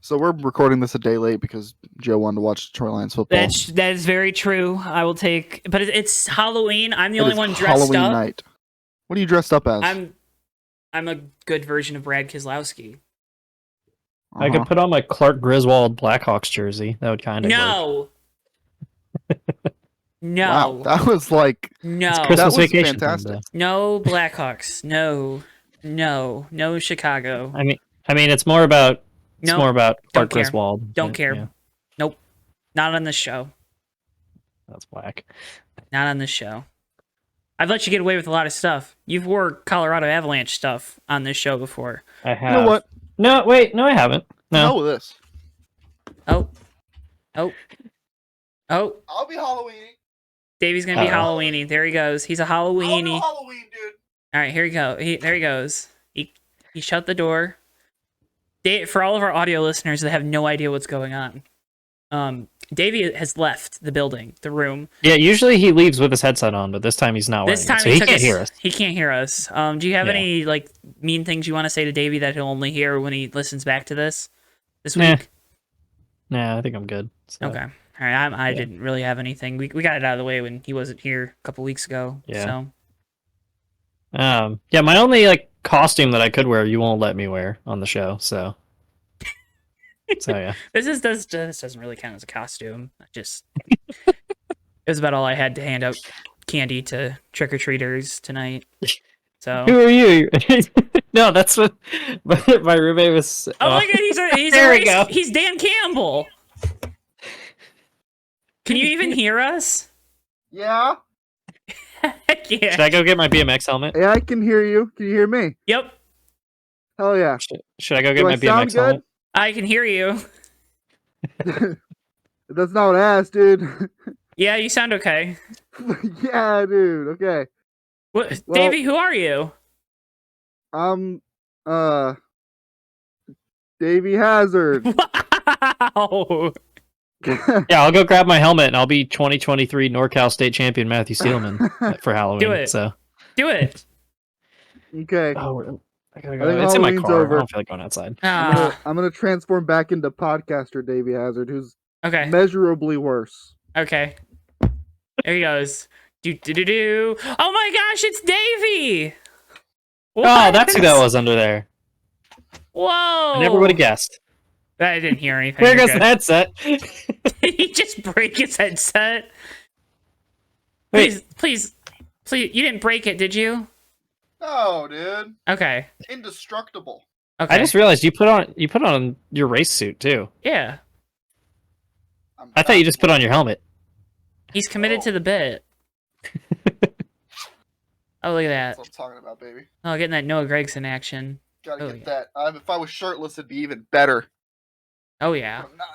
So we're recording this a day late because Joe wanted to watch Detroit Lions football. That is very true. I will take, but it's Halloween. I'm the only one dressed Halloween up. night. What are you dressed up as? I'm a good version of Brad Keselowski. I could put on my Clark Griswold Blackhawks jersey. That would kind of No. No. Wow, that was like no. It's Christmas that was vacation fantastic. time, No Blackhawks. No Chicago. I mean, it's more about Clark Don't care. Griswold. Don't care. Yeah, Nope. Not on this show. that's whack. Not on this show. I've let you get away with a lot of stuff. You've wore Colorado Avalanche stuff on this show before. I have. You know what? No, wait, no, I haven't. No. Know this. Oh. I'll be Halloweeny. Davey's gonna be Halloweeny. There he goes. He's a Halloweeny. Halloween, dude. All right, here we go. There he goes. He shut the door. For all of our audio listeners that have no idea what's going on, Davey has left the building, the room. Yeah, usually he leaves with his headset on, but this time he's not. This time so he can't hear us. He can't hear us. Do you have any like mean things you want to say to Davey that he'll only hear when he listens back to this week? Nah, I think I'm good. So. Okay. All right. I didn't really have anything. We got it out of the way when he wasn't here a couple weeks ago. Yeah. So. Yeah, my only like costume that I could wear, you won't let me wear on the show. So yeah. This doesn't really count as a costume. It was about all I had to hand out candy to trick-or-treaters tonight. So who are you? No, that's what my roommate was. Oh my god, he's Dan Campbell. Can you even hear us? Yeah. Heck yeah. Should I go get my BMX helmet? Yeah, I can hear you. Can you hear me? Yep. Hell yeah. Should I go get my BMX helmet? I can hear you. That's not what I asked, dude. Yeah, you sound okay. Yeah, dude. Okay. What, Davey? Who are you? Davey Hazard. Wow. Yeah, I'll go grab my helmet and I'll be 2023 NorCal State Champion Matthew Steelman for Halloween. Do it. So do it. Okay. Oh, I gotta I go. think It's in my Halloween's car. over. I don't feel like going outside. I'm gonna transform back into podcaster Davey Hazard, who's Okay. measurably worse. Okay. There he goes. Do. Oh my gosh, it's Davey. What? Oh, that's who that was under there. Whoa. I never would have guessed. I didn't hear anything. There goes the headset. Did he just break his headset? Wait. Please. You didn't break it, did you? No, dude. Okay. Indestructible. Okay. I just realized you put on your race suit too. Yeah. I thought you just put on your helmet. He's committed to the bit. Oh, look at that. That's what I'm talking about, baby. Oh, getting that Noah Gregson action. Gotta get that. If I was shirtless, it'd be even better. Oh, yeah. I'm not.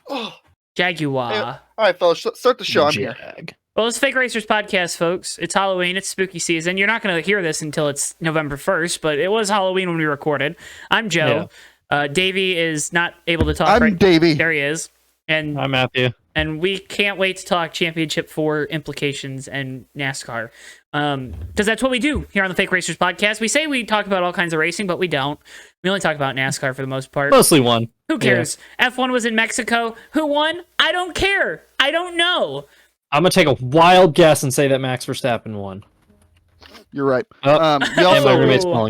Oh. Jaguar. Hey, all right, fellas, start the show. I'm here. Well, it's Fake Racers Podcast, folks. It's Halloween. It's spooky season. You're not going to hear this until it's November 1st, but it was Halloween when we recorded. I'm Joe. Yeah. Davey is not able to talk. I'm Davey. There he is. And I'm Matthew. And we can't wait to talk Championship 4 implications and NASCAR. Because that's what we do here on the Fake Racers Podcast. We say we talk about all kinds of racing, but we don't. We only talk about NASCAR for the most part. Mostly one. Who cares? Yeah. F1 was in Mexico. Who won? I don't care. I don't know. I'm going to take a wild guess and say that Max Verstappen won. You're right. Oh,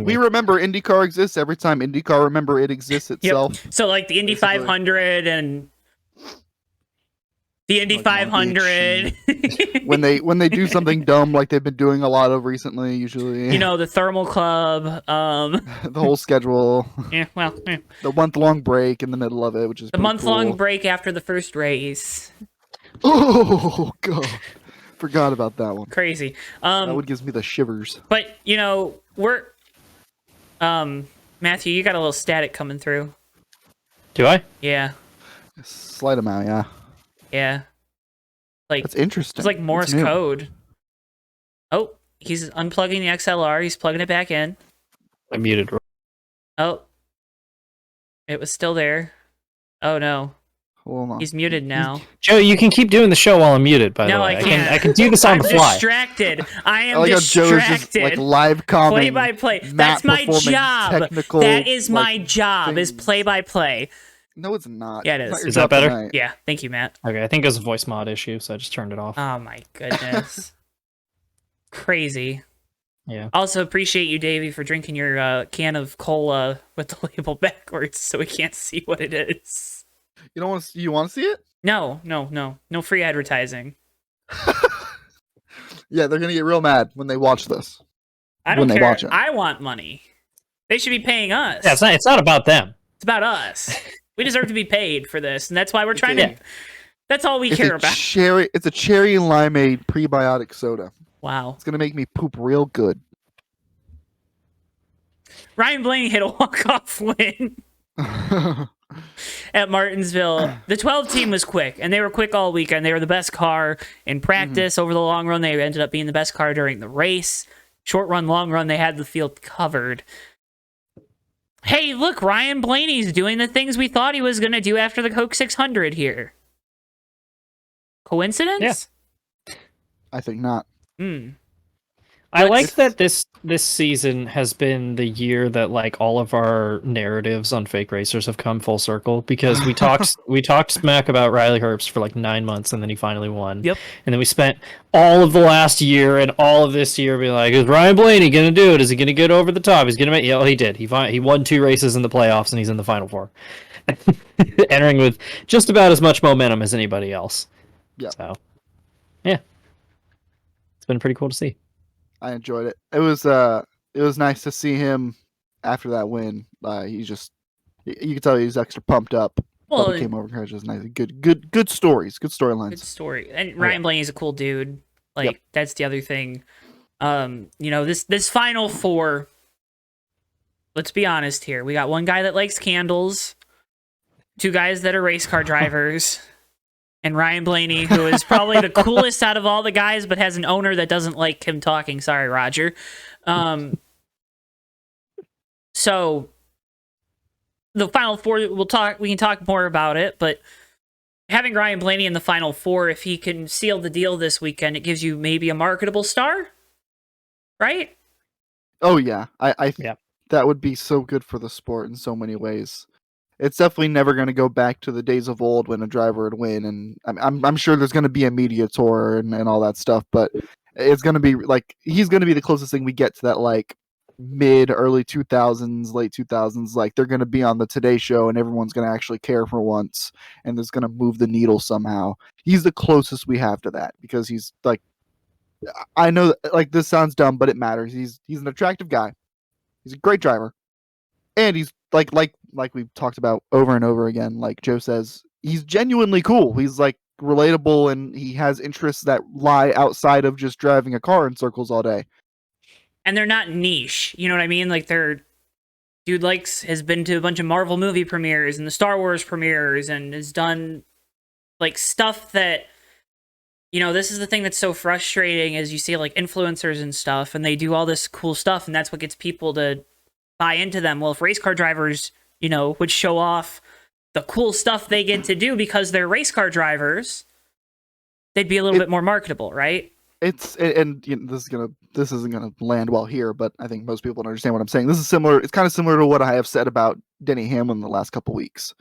We remember IndyCar exists every time IndyCar it exists itself. Yep. So like the Indy 500 and the Indy 500. when they do something dumb like they've been doing a lot of recently, usually. You know, the Thermal Club. The whole schedule. Yeah, well. Yeah. The month-long break in the middle of it, which is the month-long break after the first race. Oh, God. Forgot about that one. Crazy. That one gives me the shivers. But, you know, we're... Matthew, you got a little static coming through. Do I? Yeah. Slight amount, yeah. Yeah. Like, that's interesting. It's like Morse code. Oh, he's unplugging the XLR. He's plugging it back in. I muted. Oh. It was still there. Oh, no. Hold on. He's muted now. Joe, you can keep doing the show while I'm muted, by the way. No, I can't. I can do this on the fly. I'm distracted. I am distracted. Joe is just, like, live comment. Play by play. That's my job. That is my job, is play by play. No, it's not. Yeah, it It's not is. your Is that job better? tonight. Yeah, thank you, Matt. Okay, I think it was a voice mod issue, so I just turned it off. Oh my goodness. Crazy. Yeah. Also appreciate you, Davey, for drinking your can of cola with the label backwards so we can't see what it is. You don't want to? You want to see it? No free advertising. Yeah, they're gonna get real mad when they watch this. I don't When they care. watch it. I want money. They should be paying us. Yeah, it's not about them. It's about us. We deserve to be paid for this, and that's why we're trying Yeah. to. That's all we It's care a about. It's a cherry and limeade prebiotic soda. Wow. It's gonna make me poop real good. Ryan Blaney hit a walk-off win at Martinsville. The 12 team was quick, and they were quick all weekend. They were the best car in practice. Over the long run, they ended up being the best car during the race. Short run, long run, they had the field covered. Hey, look, Ryan Blaney's doing the things we thought he was going to do after the Coke 600 here. Coincidence? I think not. I Let's- like that this season has been the year that like all of our narratives on fake racers have come full circle, because we talked smack about Riley Herbst for like 9 months and then he finally won. Yep. And then we spent all of the last year and all of this year being like, is Ryan Blaney gonna do it? Is he gonna get over the top? He's gonna make he did. He won 2 races in the playoffs and he's in the final 4. Entering with just about as much momentum as anybody else. Yeah. So yeah. It's been pretty cool to see. I enjoyed it. It was nice to see him after that win. You could tell he's extra pumped up. Well, Bubba came over and was nice. Good stories, good storylines. good story. And Ryan Blaney's a cool dude. Like, that's the other thing. This final 4, let's be honest here. We got one guy that likes candles, 2 guys that are race car drivers, and Ryan Blaney, who is probably the coolest out of all the guys, but has an owner that doesn't like him talking. Sorry, Roger. So the final 4, we can talk more about it, but having Ryan Blaney in the final 4, if he can seal the deal this weekend, it gives you maybe a marketable star, right? Oh yeah, I Yeah. that would be so good for the sport in so many ways. It's definitely never going to go back to the days of old when a driver would win, and I'm sure there's going to be a media tour and all that stuff, but it's going to be like he's going to be the closest thing we get to that like mid early 2000s, late 2000s. Like they're going to be on the Today Show and everyone's going to actually care for once, and it's going to move the needle somehow. He's the closest we have to that because he's like, I know like this sounds dumb, but it matters. He's an attractive guy. He's a great driver. And he's like we've talked about over and over again, like Joe says, he's genuinely cool. He's like relatable and he has interests that lie outside of just driving a car in circles all day. And they're not niche. You know what I mean? Like dude has been to a bunch of Marvel movie premieres and the Star Wars premieres and has done like stuff that, this is the thing that's so frustrating is you see like influencers and stuff and they do all this cool stuff and that's what gets people to buy into them. Well, if race car drivers, would show off the cool stuff they get to do because they're race car drivers, they'd be a little bit more marketable, right? This isn't gonna land well here, but I think most people don't understand what I'm saying. This is similar. It's kind of similar to what I have said about Denny Hamlin the last couple weeks.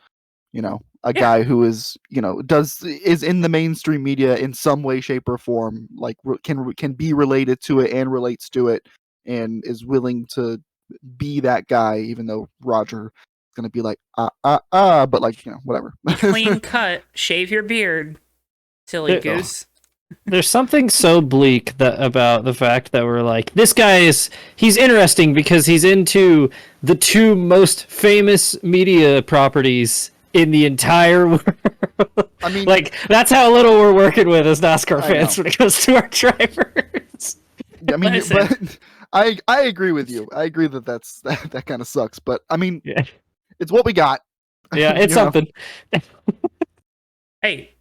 Guy who is is in the mainstream media in some way, shape, or form, like can be related to it and relates to it, and is willing to be that guy, even though Roger is gonna be like but like whatever. Clean cut, shave your beard, silly goose. There's something so bleak about the fact that we're like, this guy he's interesting because he's into the 2 most famous media properties in the entire world. I mean, like that's how little we're working with as NASCAR fans when it comes to our drivers. I mean, but I agree with you. I agree that kind of sucks. But I mean, it's what we got. Yeah, it's something. Hey,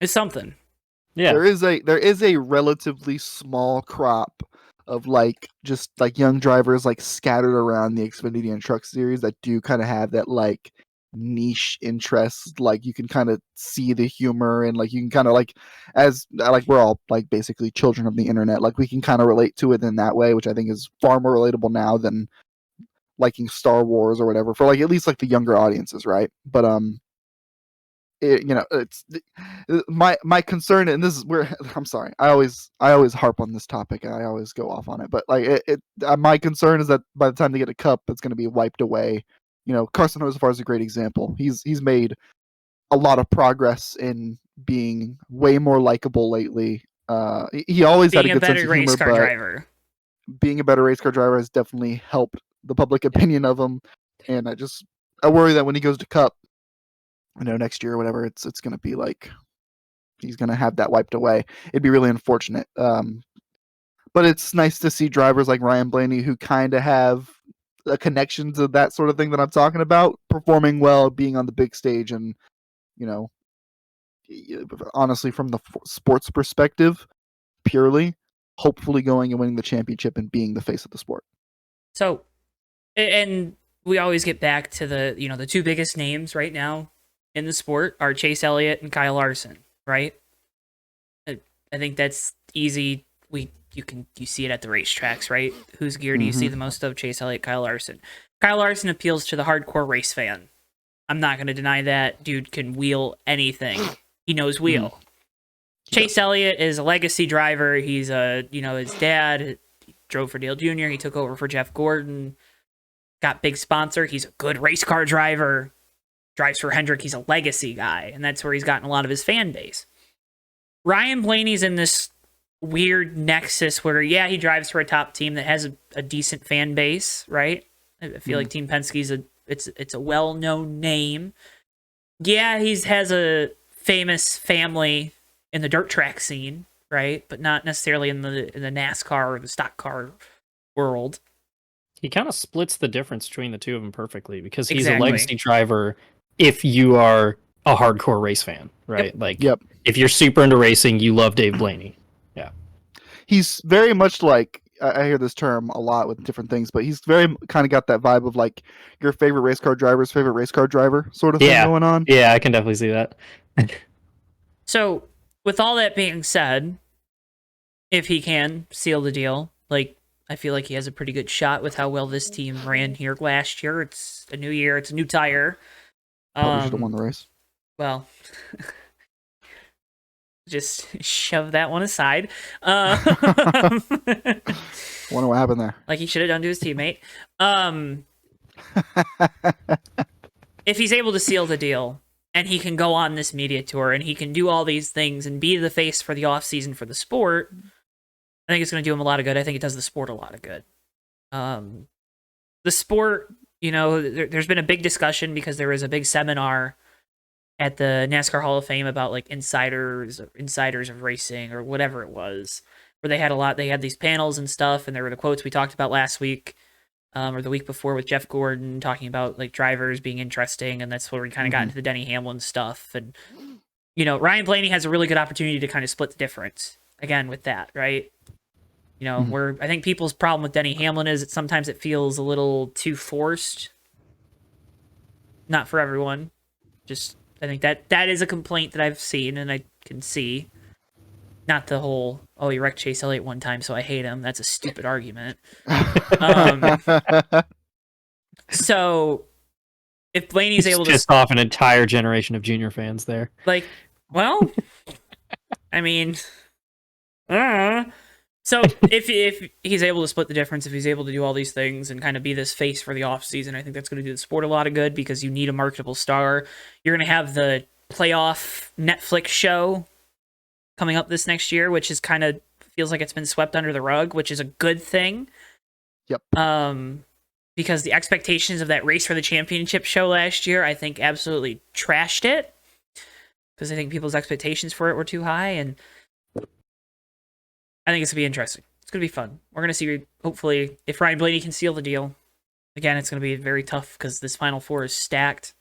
it's something. Yeah, there is a relatively small crop of just young drivers scattered around the Xfinity and Truck Series that do kind of have that niche interest. You can kind of see the humor and you can kind of we're all basically children of the internet. We can kind of relate to it in that way, which I think is far more relatable now than liking Star Wars or whatever for like at least like the younger audiences, right? But it's my concern, and this is where I'm sorry, I always harp on this topic and I always go off on it, but like my concern is that by the time they get a cup, it's going to be wiped away. Carson Hocevar is a great example. He's made a lot of progress in being way more likable lately. He always had a good sense of humor, but driver. Being a better race car driver has definitely helped the public opinion of him, and I worry that when he goes to Cup, next year or whatever, it's going to be like he's going to have that wiped away. It'd be really unfortunate. But it's nice to see drivers like Ryan Blaney who kind of have a connection to that sort of thing that I'm talking about, performing well, being on the big stage, and honestly, from the sports perspective, purely, hopefully going and winning the championship and being the face of the sport. So, and we always get back to the two biggest names right now in the sport are Chase Elliott and Kyle Larson, right? I think that's easy. You see it at the racetracks, right? Whose gear do you see the most of? Chase Elliott, Kyle Larson. Kyle Larson appeals to the hardcore race fan. I'm not going to deny that. Dude can wheel anything. He knows wheel. Chase Elliott is a legacy driver. He's his dad drove for Dale Jr. He took over for Jeff Gordon. Got big sponsor. He's a good race car driver. Drives for Hendrick. He's a legacy guy, and that's where he's gotten a lot of his fan base. Ryan Blaney's in this weird nexus where, he drives for a top team that has a decent fan base, right? I feel like Team Penske's it's a well-known name. Yeah, he has a famous family in the dirt track scene, right? But not necessarily in the NASCAR or the stock car world. He kind of splits the difference between the two of them perfectly because he's a legacy driver if you are a hardcore race fan, right? If you're super into racing, you love Dave Blaney. Yeah. He's very much like, I hear this term a lot with different things, but he's very kind of got that vibe of like your favorite race car driver's favorite race car driver sort of thing going on. Yeah, I can definitely see that. So, with all that being said, if he can seal the deal, I feel like he has a pretty good shot with how well this team ran here last year. It's a new year. It's a new tire. Probably should have won the race. Well, just shove that one aside. Wonder what happened there. Like he should have done to his teammate. If he's able to seal the deal and he can go on this media tour and he can do all these things and be the face for the offseason for the sport, I think it's going to do him a lot of good. I think it does the sport a lot of good. The sport, there's been a big discussion because there was a big seminar at the NASCAR Hall of Fame about like insiders of racing or whatever it was, where they had these panels and stuff, and there were the quotes we talked about last week or the week before with Jeff Gordon talking about like drivers being interesting, and that's where we kind of got into the Denny Hamlin stuff. And Ryan Blaney has a really good opportunity to kind of split the difference again with that, right? Where I think people's problem with Denny Hamlin is that sometimes it feels a little too forced. Not for everyone. Just, I think that is a complaint that I've seen and I can see. Not the whole, he wrecked Chase Elliott one time, so I hate him. That's a stupid argument. So, if Blaney's able to... pissed off an entire generation of junior fans there. I mean... So if he's able to split the difference, if he's able to do all these things and kind of be this face for the offseason, I think that's going to do the sport a lot of good because you need a marketable star. You're going to have the playoff Netflix show coming up this next year, which is kind of feels like it's been swept under the rug, which is a good thing. Yep. Because the expectations of that race for the championship show last year, I think absolutely trashed it because I think people's expectations for it were too high, and I think it's going to be interesting. It's going to be fun. We're going to see, hopefully, if Ryan Blaney can seal the deal. Again, it's going to be very tough because this Final Four is stacked.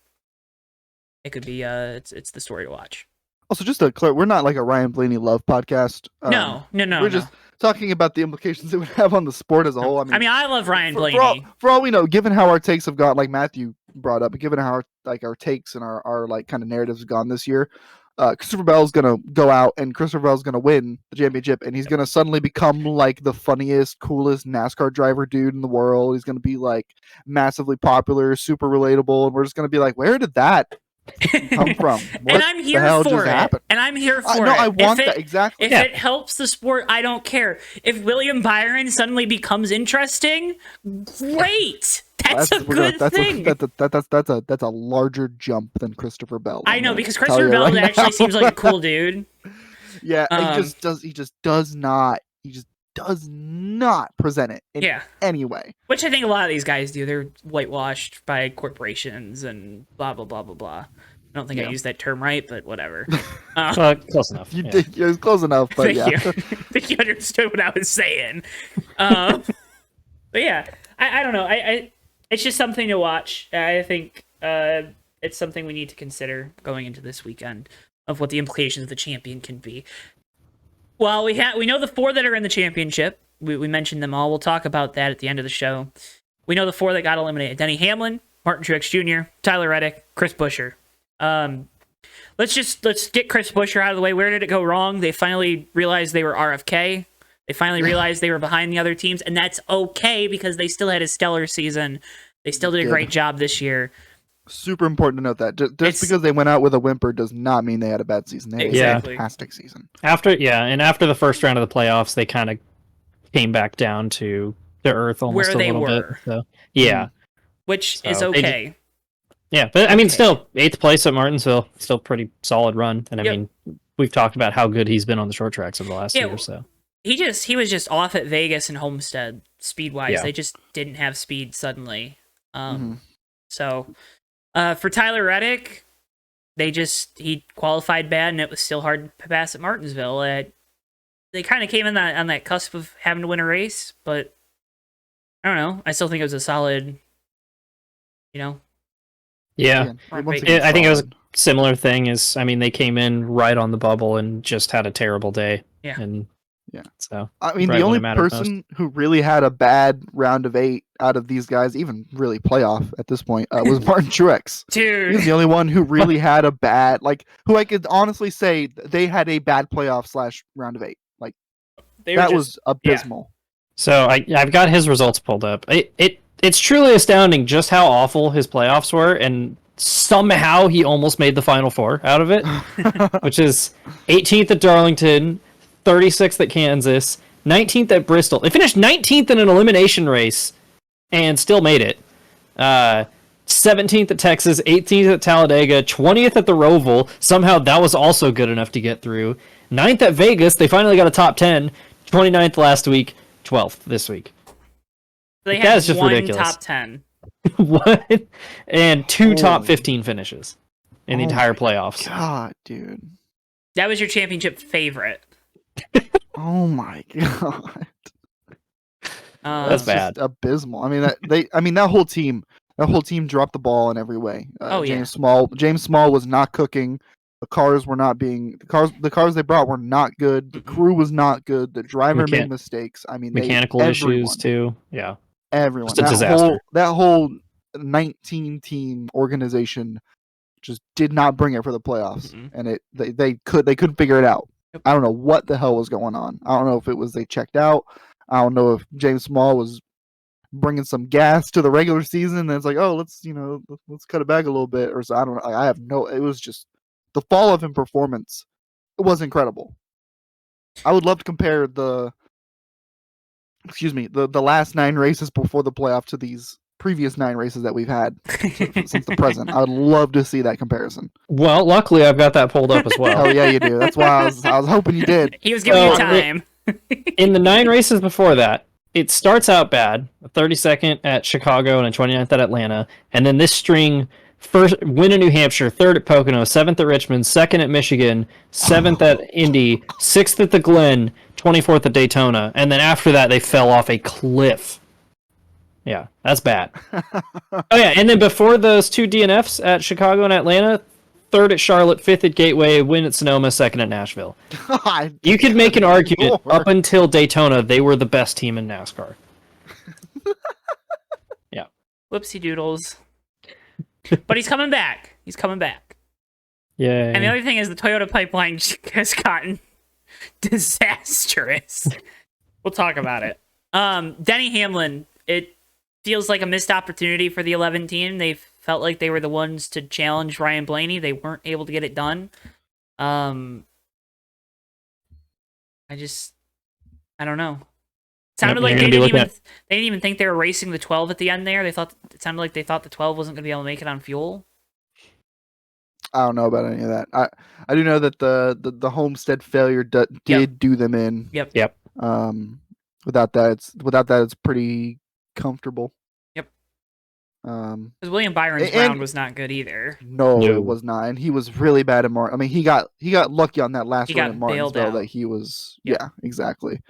It could be, it's the story to watch. Also, just to clear, we're not like a Ryan Blaney love podcast. No. We're just talking about the implications it would have on the sport as a whole. I love Ryan Blaney. For all we know, given how our takes have gone, like Matthew brought up, given how our takes and our like kind of narratives have gone this year, Christopher Bell's gonna go out and Christopher Bell's gonna win the championship, and he's gonna suddenly become like the funniest, coolest NASCAR driver dude in the world. He's gonna be like massively popular, super relatable, and we're just gonna be like, where did that come from? What And I'm here the hell for just it. happened? And I'm here for No, it. I want that exactly. If it helps the sport, I don't care. If William Byron suddenly becomes interesting, great. That's a good thing. That's a larger jump than Christopher Bell. I know, because Christopher Bell actually seems like a cool dude. Yeah, he just does not present it in any way. Which I think a lot of these guys do. They're whitewashed by corporations and blah blah blah blah blah. I don't think I used that term right, but whatever. Close enough. You did. It was close enough, but Thank you. I think you understood what I was saying. But yeah, I don't know. It's just something to watch. I think it's something we need to consider going into this weekend of what the implications of the champion can be. Well, we know the 4 that are in the championship. We mentioned them all. We'll talk about that at the end of the show. We know the 4 that got eliminated: Denny Hamlin, Martin Truex Jr., Tyler Reddick, Chris Buescher. Let's get Chris Buescher out of the way. Where did it go wrong? They finally realized they were RFK. They finally realized they were behind the other teams, and that's okay because they still had a stellar season. They still did a great job this year. Super important to note that just because they went out with a whimper does not mean they had a bad season. They had a fantastic season. After the first round of the playoffs, they kind of came back down to earth almost where they a little were. bit. So, which is okay. But I mean, still 8th place at Martinsville, still pretty solid run. And I mean, we've talked about how good he's been on the short tracks over the last year. So he was just off at Vegas and Homestead speed wise. They just didn't have speed suddenly. So. For Tyler Reddick, he qualified bad, and it was still hard to pass at Martinsville. They kind of came on that cusp of having to win a race, but I don't know. I still think it was a solid, Yeah, I think it was a similar thing. They came in right on the bubble and just had a terrible day. Yeah. So I mean, the only person who really had a bad round of 8 out of these guys, even really playoff at this point, was Martin Truex. Dude, he's the only one who really had a bad, who I could honestly say they had a bad playoff / round of 8. That was abysmal. So I've got his results pulled up. It's truly astounding just how awful his playoffs were, and somehow he almost made the Final Four out of it, which is 18th at Darlington, 36th at Kansas, 19th at Bristol. They finished 19th in an elimination race and still made it. 17th at Texas, 18th at Talladega, 20th at the Roval. Somehow that was also good enough to get through. 9th at Vegas. They finally got a top 10. 29th last week, 12th this week. They had just one ridiculous. Top 10. What? And 2 top 15 finishes in the entire playoffs. God, dude. That was your championship favorite. Oh my god. That's bad. Abysmal. That whole team dropped the ball in every way. James Small was not cooking. The cars they brought were not good. The crew was not good. The driver made mistakes. Mechanical issues too. Yeah. Everyone. Just a disaster. That whole 19 team organization just did not bring it for the playoffs. And they couldn't figure it out. I don't know what the hell was going on. I don't know if it was they checked out. I don't know if James Small was bringing some gas to the regular season and it's like, oh, let's cut it back a little bit, or so. I don't know. I have no. It was just the fall off in performance. It was incredible. I would love to compare the last 9 races before the playoff to these previous 9 races that we've had since the present. I would love to see that comparison. Well, luckily I've got that pulled up as well. Oh yeah, you do. That's why I was hoping you did. He was giving you time. In the 9 races before that, it starts out bad. 32nd at Chicago and a 29th at Atlanta, and then this string: first win at New Hampshire, 3rd at Pocono, 7th at Richmond, 2nd at Michigan, 7th at Indy, 6th at the Glen, 24th at Daytona, and then after that they fell off a cliff. Yeah, that's bad. Oh yeah, and then before those 2 DNFs at Chicago and Atlanta, 3rd at Charlotte, 5th at Gateway, win at Sonoma, 2nd at Nashville. You could make an argument up until Daytona they were the best team in NASCAR. Yeah. Whoopsie doodles. But he's coming back. Yeah. And the other thing is the Toyota pipeline has gotten disastrous. We'll talk about it. Denny Hamlin, it feels like a missed opportunity for the 11 team. They felt like they were the ones to challenge Ryan Blaney. They weren't able to get it done. I don't know. Sounded like they didn't even think they were racing the 12 at the end there. It sounded like they thought the 12 wasn't going to be able to make it on fuel. I don't know about any of that. I do know that the Homestead failure did do them in. Yep. Without that, it's pretty comfortable. Yep. Because William Byron's round was not good either. No, it was not, and he was really bad at Martin. I mean, he got lucky on that last run at Martinsville that he was. Yep. Yeah, exactly.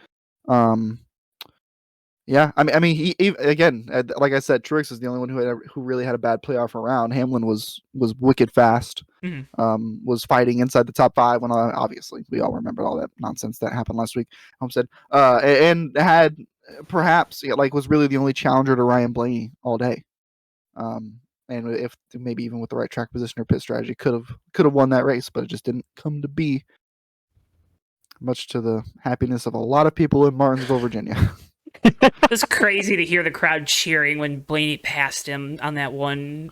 Yeah, I mean, he again, like I said, Truex is the only one who really had a bad playoff round. Hamlin was wicked fast. Mm-hmm. Was fighting inside the top 5 when obviously we all remember all that nonsense that happened last week. Homestead, and had perhaps was really the only challenger to Ryan Blaney all day. And if maybe even with the right track position or pit strategy, could have won that race, but it just didn't come to be. Much to the happiness of a lot of people in Martinsville, Virginia. It's crazy to hear the crowd cheering when Blaney passed him on that one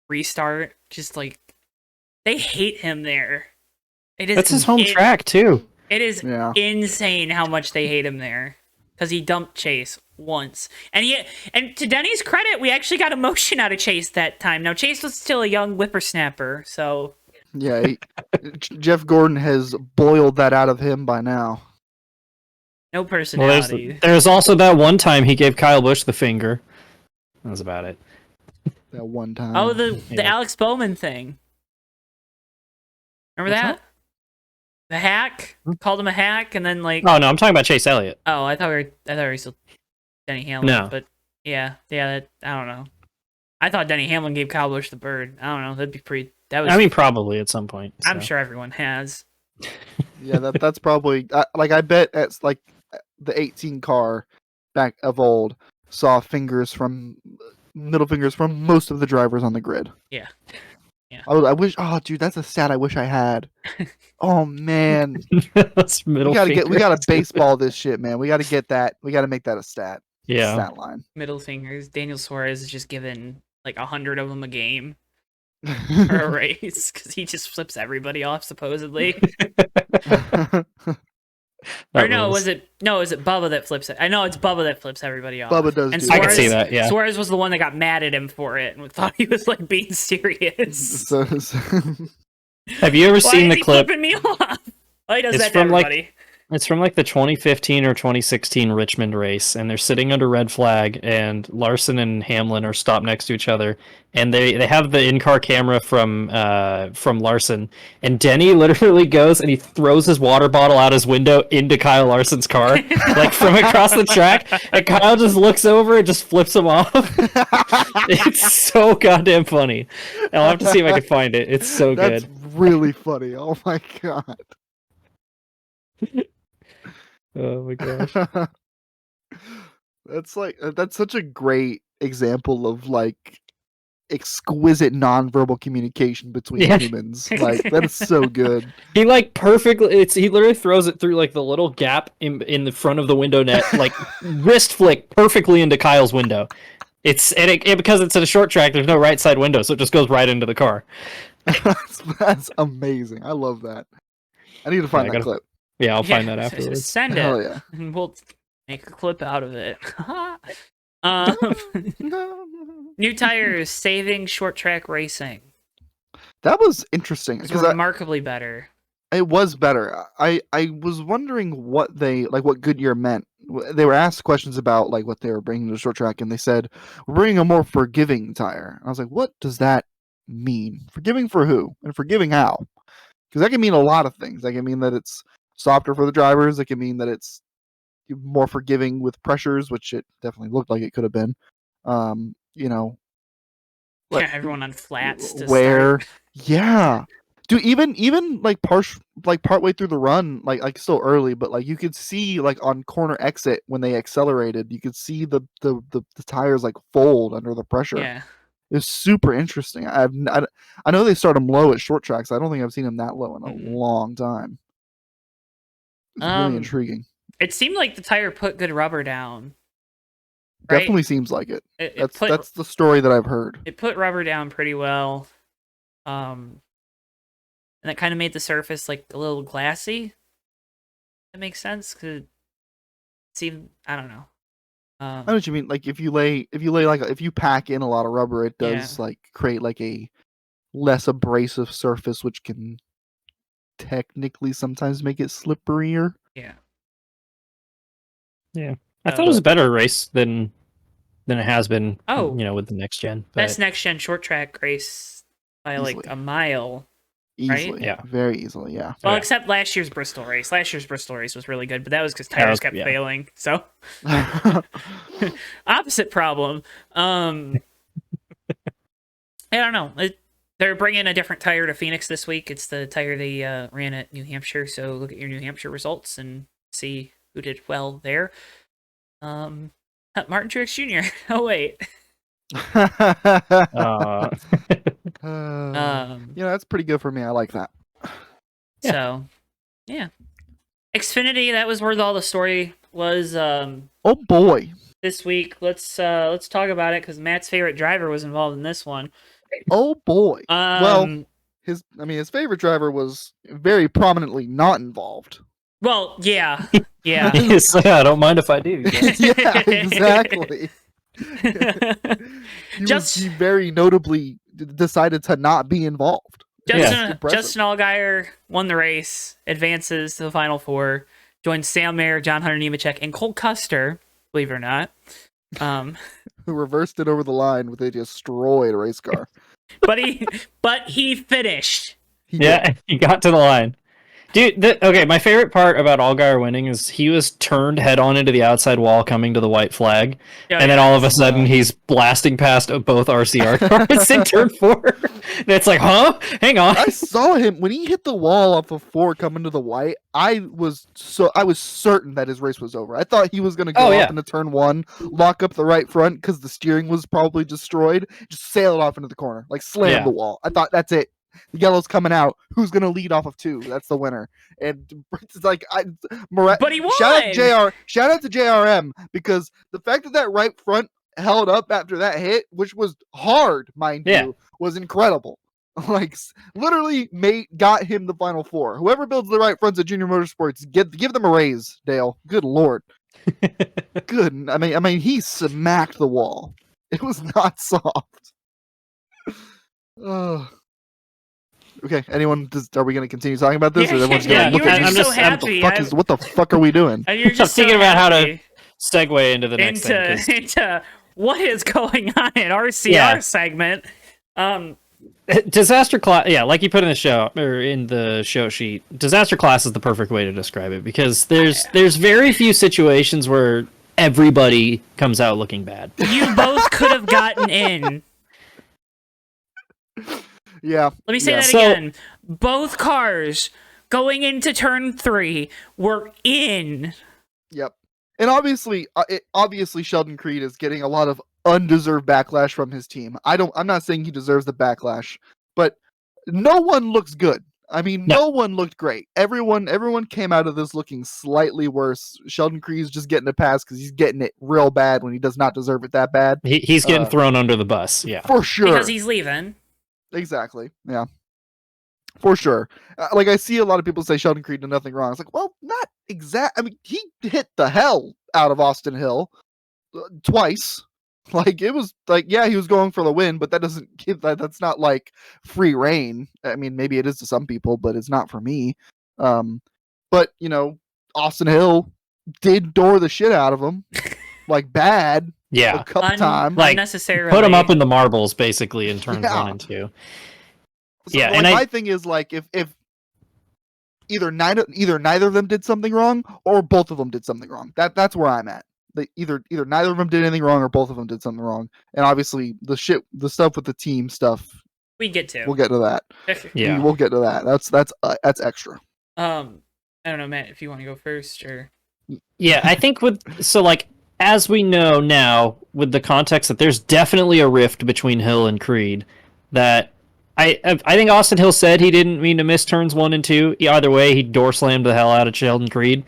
restart. Just like they hate him there. That's his home track too. It is insane how much they hate him there because he dumped Chase once, and to Denny's credit, we actually got emotion out of Chase that time. Now Chase was still a young whippersnapper, so yeah, Jeff Gordon has boiled that out of him by now. No personality. Well, there's also that one time he gave Kyle Busch the finger. That was about it. That one time. Oh, the Alex Bowman thing. Remember that? The hack? Called him a hack, and then like. Oh no, I'm talking about Chase Elliott. Oh, I thought we were still Denny Hamlin. No, but yeah. I don't know. I thought Denny Hamlin gave Kyle Busch the bird. I don't know. That'd be pretty. I mean, probably at some point. So. I'm sure everyone has. Yeah, that's probably I bet it's like the 18 car back of old saw middle fingers from most of the drivers on the grid. Yeah. I wish. Oh, dude, that's a stat I wish I had. Oh man, that's middle. We gotta baseball this shit, man. We gotta get that. We gotta make that a stat. Yeah. Stat line. Middle fingers. Daniel Suarez is just given like 100 of them a game. For a race because he just flips everybody off supposedly. Or no, is it Bubba that flips it? I know it's Bubba that flips everybody off. Bubba does. And Suarez, I can see that. Yeah, Suarez was the one that got mad at him for it and thought he was like being serious. Have you ever seen the clip? Flipping me off. Oh, he does that to everybody. It's from like the 2015 or 2016 Richmond race, and they're sitting under red flag, and Larson and Hamlin are stopped next to each other, and they have the in-car camera from Larson, and Denny literally goes and he throws his water bottle out his window into Kyle Larson's car, like from across the track, and Kyle just looks over and just flips him off. It's so goddamn funny. I'll have to see if I can find it. It's so good. That's really funny. Oh my god. Oh my gosh. That's such a great example of like exquisite nonverbal communication between humans. Like that is so good. He like perfectly he literally throws it through like the little gap in the front of the window net, like wrist flick perfectly into Kyle's window. Because it's at a short track, there's no right side window, so it just goes right into the car. That's amazing. I love that. I need to find that clip. Yeah, I'll find that afterwards. Send it. Hell yeah. And we'll make a clip out of it. New tires saving short track racing. That was interesting. It's remarkably better. It was better. I was wondering what Goodyear meant. They were asked questions about like what they were bringing to the short track, and they said, "We're bringing a more forgiving tire." And I was like, "What does that mean? Forgiving for who? And forgiving how?" Because that can mean a lot of things. That can mean that it's softer for the drivers. It can mean that it's more forgiving with pressures, which it definitely looked like it could have been. Everyone on flats. Yeah, dude. Even like partway through the run, like still early, but like you could see like on corner exit when they accelerated, you could see the tires like fold under the pressure. Yeah. It was super interesting. I know they start him low at short tracks. I don't think I've seen him that low in a long time. It's really intriguing. It seemed like the tire put good rubber down. Right? Definitely seems like it. That's the story that I've heard. It put rubber down pretty well. And that kind of made the surface like a little glassy. That makes sense because it seemed, I don't know. I know what you mean. Like if you pack in a lot of rubber, it does like create like a less abrasive surface, which can technically sometimes make it slipperier. Yeah. Yeah. I thought it was a better race than it has been. Oh, with the next gen. Best next gen short track race by Easily. like a mile. Easily, right? Yeah, very easily, yeah. Well, except last year's Bristol race. Last year's Bristol race was really good, but that was because tires kept failing. So opposite problem. I don't know. They're bringing a different tire to Phoenix this week. It's the tire they ran at New Hampshire. So look at your New Hampshire results and see who did well there. Martin Truex Jr. Oh wait. That's pretty good for me. I like that. So, yeah. Xfinity, that was where all the story was. Oh boy. This week, let's talk about it because Matt's favorite driver was involved in this one. Oh boy. Well, his favorite driver was very prominently not involved. Well, yeah. Yeah. I don't mind if I do. Yeah, exactly. He very notably decided to not be involved. Justin Allgaier won the race, advances to the Final Four, joins Sam Mayer, John Hunter Nemechek, and Cole Custer, believe it or not. Who reversed it over the line with a destroyed race car. but he finished. He got to the line. Dude, my favorite part about Allgaier winning is he was turned head on into the outside wall coming to the white flag, and then all of a sudden he's blasting past both RCR cars in turn 4. And it's like, huh? Hang on. I saw him when he hit the wall off of 4 coming to the white. I was certain that his race was over. I thought he was going to go off into turn 1, lock up the right front because the steering was probably destroyed, just sail it off into the corner, like slam the wall. I thought that's it. The yellow's coming out. Who's gonna lead off of 2? That's the winner. And it's like, but he won. Shout out to JRM because the fact that right front held up after that hit, which was hard, mind you, was incredible. Like literally, got him the Final Four. Whoever builds the right fronts at Junior Motorsports, give them a raise, Dale. Good lord. Good. I mean, he smacked the wall. It was not soft. Okay, are we going to continue talking about this? Or everyone's going to look at me? So happy. What the fuck are we doing? And you're just thinking about how to segue into the next thing. Into what is going on in RCR segment. Disaster class, like you put in the show or in the show sheet. Disaster class is the perfect way to describe it because there's very few situations where everybody comes out looking bad. You both could have gotten in. Yeah. Let me say that again. Both cars going into turn 3 were in. Yep. And obviously Sheldon Creed is getting a lot of undeserved backlash from his team. I'm not saying he deserves the backlash, but no one looks good. I mean, no one looked great. Everyone came out of this looking slightly worse. Sheldon Creed's just getting a pass because he's getting it real bad when he does not deserve it that bad. He's getting thrown under the bus. Yeah. For sure. Because he's leaving. Exactly. Yeah. For sure. Like I see a lot of people say Sheldon Creed did nothing wrong. It's like, well, not exact. I mean, he hit the hell out of Austin Hill twice. Like it was like, he was going for the win, but that doesn't give that's not like free reign. I mean, maybe it is to some people, but it's not for me. But Austin Hill did door the shit out of him, like bad. Yeah, a couple times, like unnecessarily. Put him up in the marbles, basically, in turns 1 and 2. So, and my thing is like if either neither of them did something wrong, or both of them did something wrong. That's where I'm at. Either neither of them did anything wrong, or both of them did something wrong. And obviously the stuff with the team stuff. We'll get to that. Yeah, we'll get to that. That's extra. I don't know, Matt, if you want to go first or. Yeah, I think as we know now, with the context that there's definitely a rift between Hill and Creed, that I think Austin Hill said he didn't mean to miss turns 1 and 2. Either way, he door slammed the hell out of Sheldon Creed,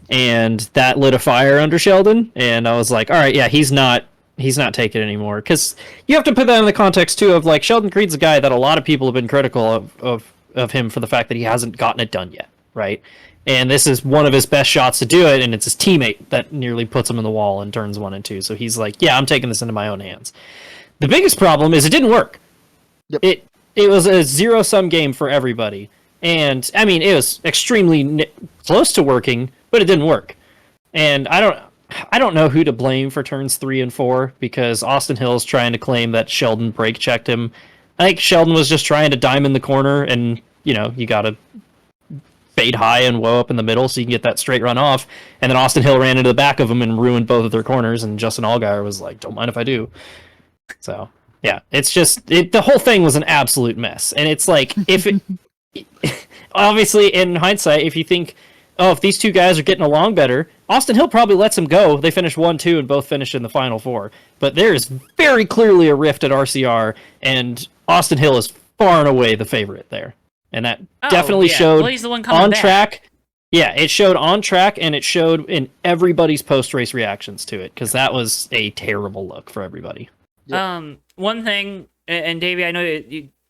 and that lit a fire under Sheldon. And I was like, all right, yeah, he's not taking it anymore, because you have to put that in the context too of like Sheldon Creed's a guy that a lot of people have been critical of him for the fact that he hasn't gotten it done yet, right? And this is one of his best shots to do it, and it's his teammate that nearly puts him in the wall in turns 1 and 2. So he's like, yeah, I'm taking this into my own hands. The biggest problem is it didn't work. Yep. It was a zero-sum game for everybody. And, I mean, it was extremely close to working, but it didn't work. And I don't know who to blame for turns 3 and 4, because Austin Hill's trying to claim that Sheldon brake checked him. I think Sheldon was just trying to diamond the corner, and, you know, you gotta fade high and woe up in the middle so you can get that straight run off. And then Austin Hill ran into the back of him and ruined both of their corners, and Justin Allgaier was like, don't mind if I do. So, yeah, it's just, the whole thing was an absolute mess. And it's like, if it, obviously, in hindsight, if you think, oh, if these two guys are getting along better, Austin Hill probably lets him go. They finished 1-2 and both finished in the Final Four. But there is very clearly a rift at RCR, and Austin Hill is far and away the favorite there. And that definitely showed he's the one coming on back. track. Yeah, it showed on track, and it showed in everybody's post-race reactions to it, because that was a terrible look for everybody. Yep. One thing, and Davey, I know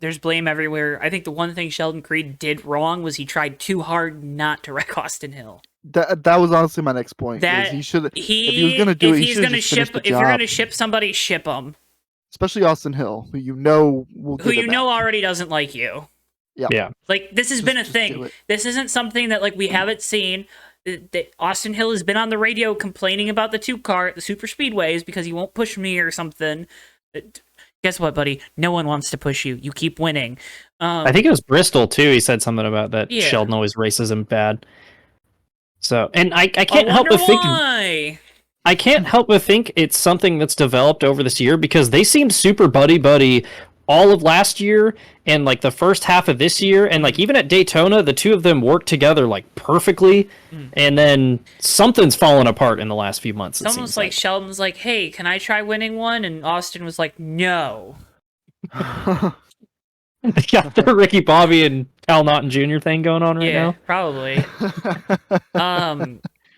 there's blame everywhere. I think the one thing Sheldon Creed did wrong was he tried too hard not to wreck Austin Hill. That was honestly my next point. He should. If he was gonna do it, he should have just finished the job. If you're gonna ship somebody, ship them. Especially Austin Hill, who you know will. Who you know already doesn't like you. Yeah. Like, this has been a thing. This isn't something that, like, we haven't seen. Austin Hill has been on the radio complaining about the two-car at the super speedways because he won't push me or something. Guess what, buddy? No one wants to push you. You keep winning. I think it was Bristol, too. He said something about that. Yeah. Sheldon always races him bad. So, and I can't help but think... I can't help but think it's something that's developed over this year, because they seemed super buddy-buddy all of last year and like the first half of this year, and like even at Daytona, the two of them worked together like perfectly, and then something's fallen apart in the last few months. It's almost like Sheldon's like, hey, can I try winning one? And Austin was like, no. Yeah, the Ricky Bobby and Al Naughton Jr. thing going on right now. Probably.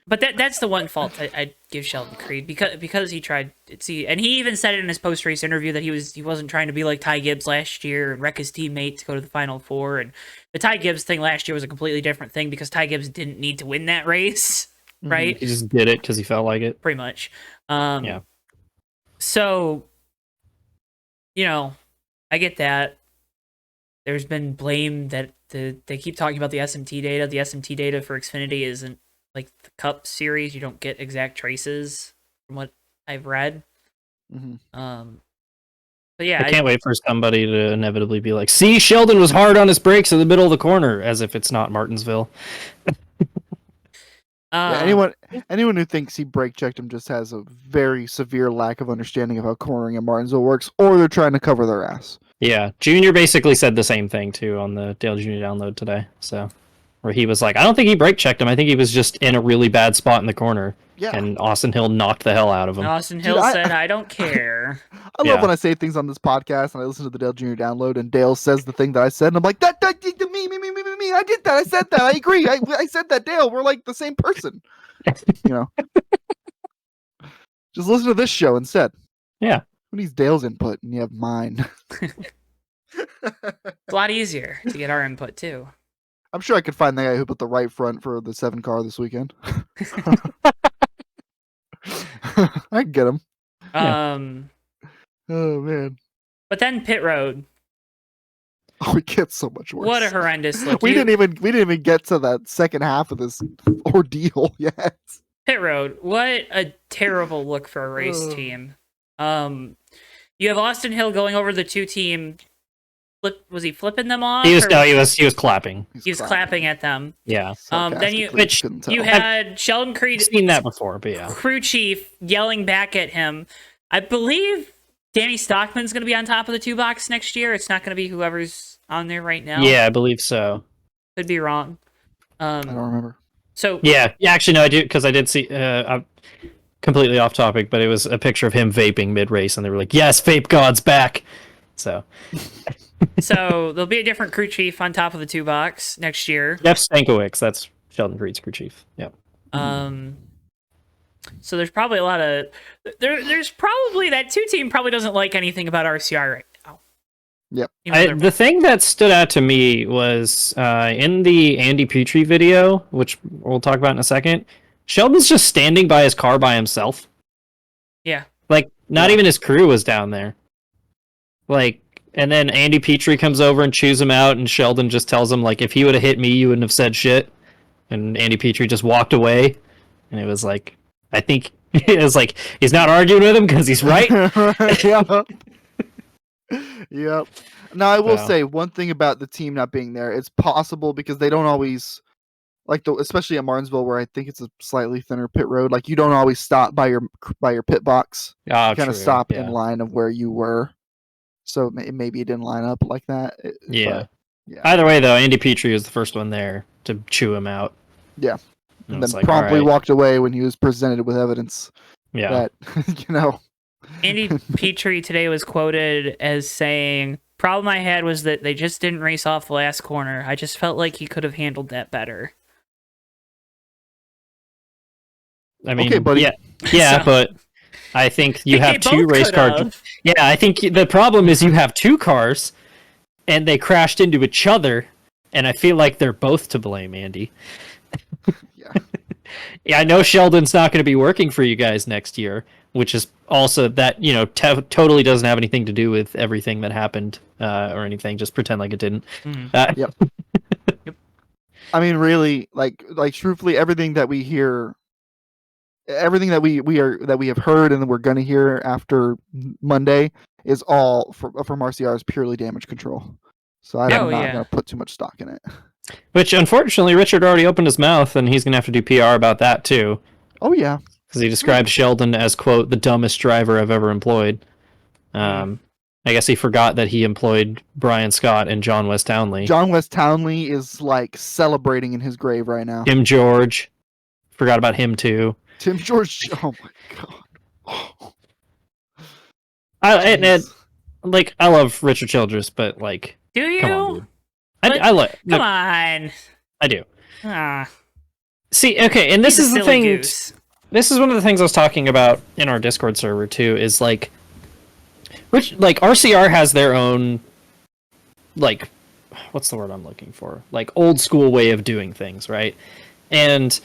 But that's the one fault I'd give Sheldon Creed, because he tried. See, and he even said it in his post race interview that he wasn't trying to be like Ty Gibbs last year and wreck his teammate to go to the Final Four. And the Ty Gibbs thing last year was a completely different thing, because Ty Gibbs didn't need to win that race, right? He just did it because he felt like it. Pretty much. Yeah. So, you know, I get that. There's been blame that they keep talking about the SMT data. The SMT data for Xfinity isn't like the Cup series. You don't get exact traces from what I've read. But yeah, I can't wait for somebody to inevitably be like, see, Sheldon was hard on his brakes in the middle of the corner, as if it's not Martinsville. Anyone who thinks he brake checked him just has a very severe lack of understanding of how cornering in Martinsville works, or they're trying to cover their ass. Yeah, Junior basically said the same thing too on the Dale Jr. download today. So, where he was like, I don't think he brake checked him. I think he was just in a really bad spot in the corner. Yeah. And Austin Hill knocked the hell out of him. Austin Hill said, I don't care. I love when I say things on this podcast and I listen to the Dale Jr. download and Dale says the thing that I said and I'm like, that me, I did that, I said that, I agree, I said that, Dale, we're like the same person. You know? Just listen to this show instead. Yeah. Who needs Dale's input and you have mine? It's a lot easier to get our input too. I'm sure I could find the guy who put the right front for the 7 car this weekend. I can get him. Oh man. But then pit road. Oh, it gets so much worse. What a horrendous look. We didn't even get to that second half of this ordeal yet. Pit road. What a terrible look for a race team. You have Austin Hill going over the 2-team. Was he flipping them off? He was clapping. He was clapping at them. Yeah. Then you had Sheldon Creed. I've seen that before, but yeah. Crew chief yelling back at him. I believe Danny Stockman's going to be on top of the 2-box next year. It's not going to be whoever's on there right now. Yeah, I believe so. Could be wrong. I don't remember. So yeah, actually no, I do, because I did see. completely off topic, but it was a picture of him vaping mid-race, and they were like, "Yes, Vape God's back." So So there'll be a different crew chief on top of the 2-box next year. Jeff Stankiewicz, that's Sheldon Creed's crew chief. Yeah. So there's probably a lot of there's probably that 2 team probably doesn't like anything about RCR right now. Yep. The thing that stood out to me was in the Andy Petree video, which we'll talk about in a second. Sheldon's just standing by his car by himself. Yeah. Like, not even his crew was down there. Like, and then Andy Petree comes over and chews him out, and Sheldon just tells him, like, if he would have hit me, you wouldn't have said shit. And Andy Petree just walked away. And it was like, I think, it was like, he's not arguing with him because he's right. Yep. Yep. Now, I will So. say one thing about the team not being there. It's possible because they don't always, like, especially at Martinsville, where I think it's a slightly thinner pit road. Like, you don't always stop by your pit box. Oh, You kind of true, stop yeah. in line of where you were. So maybe it didn't line up like that. Yeah. But, yeah. Either way, though, Andy Petree was the first one there to chew him out. Yeah. And And it's then like, promptly all right. walked away when he was presented with evidence Yeah. that, Andy Petree today was quoted as saying, "Problem I had was that they just didn't race off the last corner. I just felt like he could have handled that better." I mean, Okay, buddy. yeah, So- but I think you They have two both race could cars. have. Yeah, I think the problem is you have 2 cars, and they crashed into each other, and I feel like they're both to blame, Andy. Yeah. Yeah, I know Sheldon's not going to be working for you guys next year, which is also that, totally doesn't have anything to do with everything that happened or anything. Just pretend like it didn't. Mhm. Yep. I mean, really, like truthfully, everything that we hear, everything that we have heard and that we're gonna hear after Monday is all from RCR's purely damage control. So I'm Oh, not yeah. gonna put too much stock in it. Which, unfortunately, Richard already opened his mouth, and he's going to have to do PR about that, too. Oh yeah. Because he described Sheldon as, quote, the dumbest driver I've ever employed. I guess he forgot that he employed Brian Scott and John West Townley. John West Townley is like celebrating in his grave right now. Tim George. Forgot about him, too. Tim George. Oh my god. And, Jeez. I love Richard Childress, but, like, Do you? come on, dude. But- I like. Come on. I do. Ah, See, okay, and this he's a is the silly thing. goose. This is one of the things I was talking about in our Discord server too. Is like, RCR has their own, like, what's the word I'm looking for? Like old school way of doing things, right? And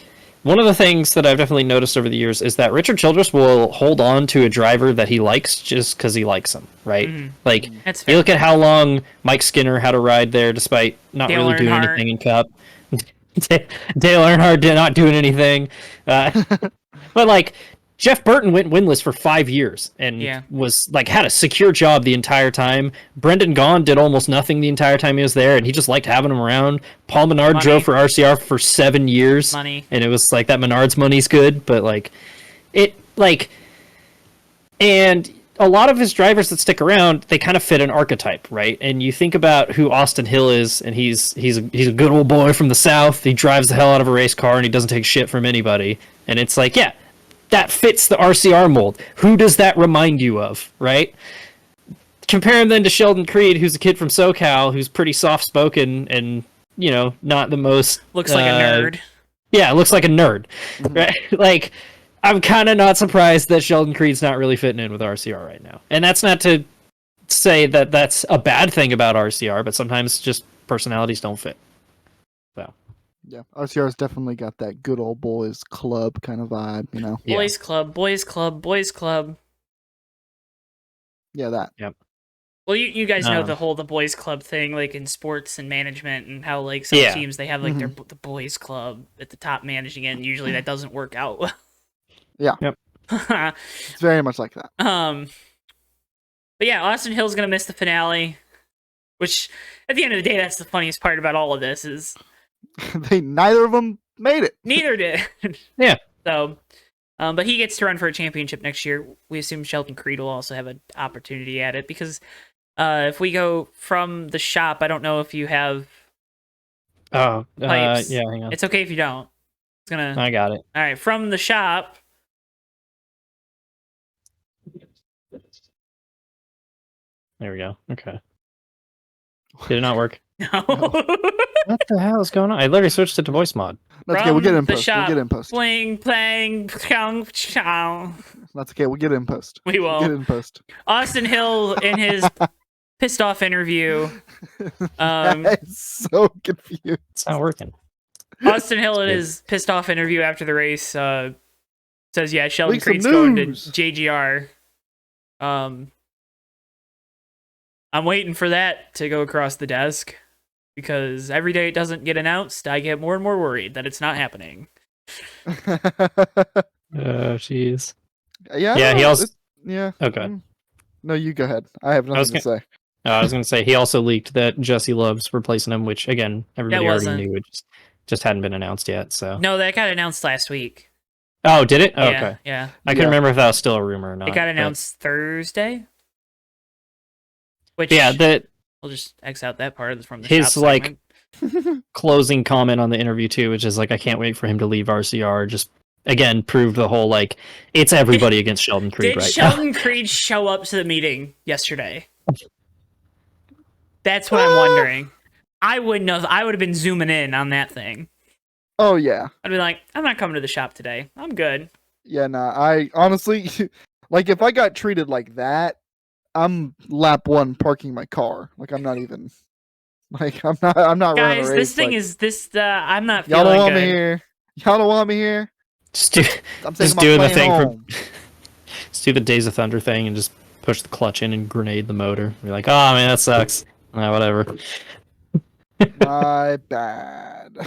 one of the things that I've definitely noticed over the years is that Richard Childress will hold on to a driver that he likes just because he likes him, right? Mhm. Like, That's you fair. look at how long Mike Skinner had to ride there despite not Dale really doing Earnhardt. anything in Cup. Dale Earnhardt did not doing anything. But, like, Jeff Burton went winless for 5 years and Yeah. was, like, had a secure job the entire time. Brendan Gaughan did almost nothing the entire time he was there, and he just liked having him around. Paul Menard Money. drove for RCR for 7 years. Money. And it was like, that Menard's money's good, but, like, and a lot of his drivers that stick around, they kind of fit an archetype, right? And you think about who Austin Hill is, and he's a good old boy from the South. He drives the hell out of a race car, and he doesn't take shit from anybody. And it's like, yeah, that fits the RCR mold. Who does that remind you of, right? Compare him then to Sheldon Creed, who's a kid from SoCal, who's pretty soft-spoken and, not the most... Looks like a nerd. Yeah, looks like a nerd. Right? Like, I'm kind of not surprised that Sheldon Creed's not really fitting in with RCR right now. And that's not to say that that's a bad thing about RCR, but sometimes just personalities don't fit. So, Yeah, RCR's definitely got that good old boys club kind of vibe, yeah. Boys club, boys club, boys club. Yeah, that. Well, you guys know Um, the boys club thing, like in sports and management, and how like some Yeah. teams they have like the boys club at the top managing it, and usually that doesn't work out well. Yeah. Yep. It's very much like that. But yeah, Austin Hill's gonna miss the finale, which at the end of the day, that's the funniest part about all of this is Neither of them made it. neither did. Yeah. So, but he gets to run for a championship next year. We assume Sheldon Creed will also have an opportunity at it because if we go from the shop, I don't know if you have. Oh, Pipes. yeah, hang on. It's okay if you don't. It's gonna. I got it. All right, from the shop. There we go. Okay. Did it not work? No. What the hell is going on? I literally switched it to voice mod. That's okay. We'll get it in the post. We'll shop. get it in post. Bling, blang, chow, chow. That's okay. We'll get it in post. We will. We'll get it in post. Austin Hill in his pissed off interview. I'm so confused. It's not working. Austin Hill in his pissed off interview after the race says, "Yeah, Sheldon Creed's going to JGR." I'm waiting for that to go across the desk because every day it doesn't get announced, I get more and more worried that it's not happening. Oh, jeez. Yeah. He also. Yeah. Okay. No, you go ahead. I have nothing to say. I was going to say he also leaked that Jesse Love's replacing him, which again everybody already knew. It just hadn't been announced yet. So no, that got announced last week. Oh, did it? Oh, Yeah, okay. yeah. I couldn't remember if that was still a rumor or not. It got announced Thursday. Which that we'll just X out that part from the his shop like segment. closing comment on the interview too, which is like, I can't wait for him to leave RCR. Just again proved the whole like it's everybody against Sheldon Creed. Did right Sheldon Creed show up to the meeting yesterday? That's what I'm wondering. I wouldn't have. I would have been zooming in on that thing. Oh yeah. I'd be like, I'm not coming to the shop today. I'm good. Yeah. Nah. I honestly, like, if I got treated like that, I'm lap one parking my car. Like, I'm not even. Like, I'm not. I'm not running Guys, a race. this thing like, is this. I'm not y'all feeling don't want good. me here. Y'all don't want me here. Just do, I'm just taking my doing the plane thing home. just do the Days of Thunder thing and just push the clutch in and grenade the motor. You're like, oh man, that sucks. Whatever. My bad.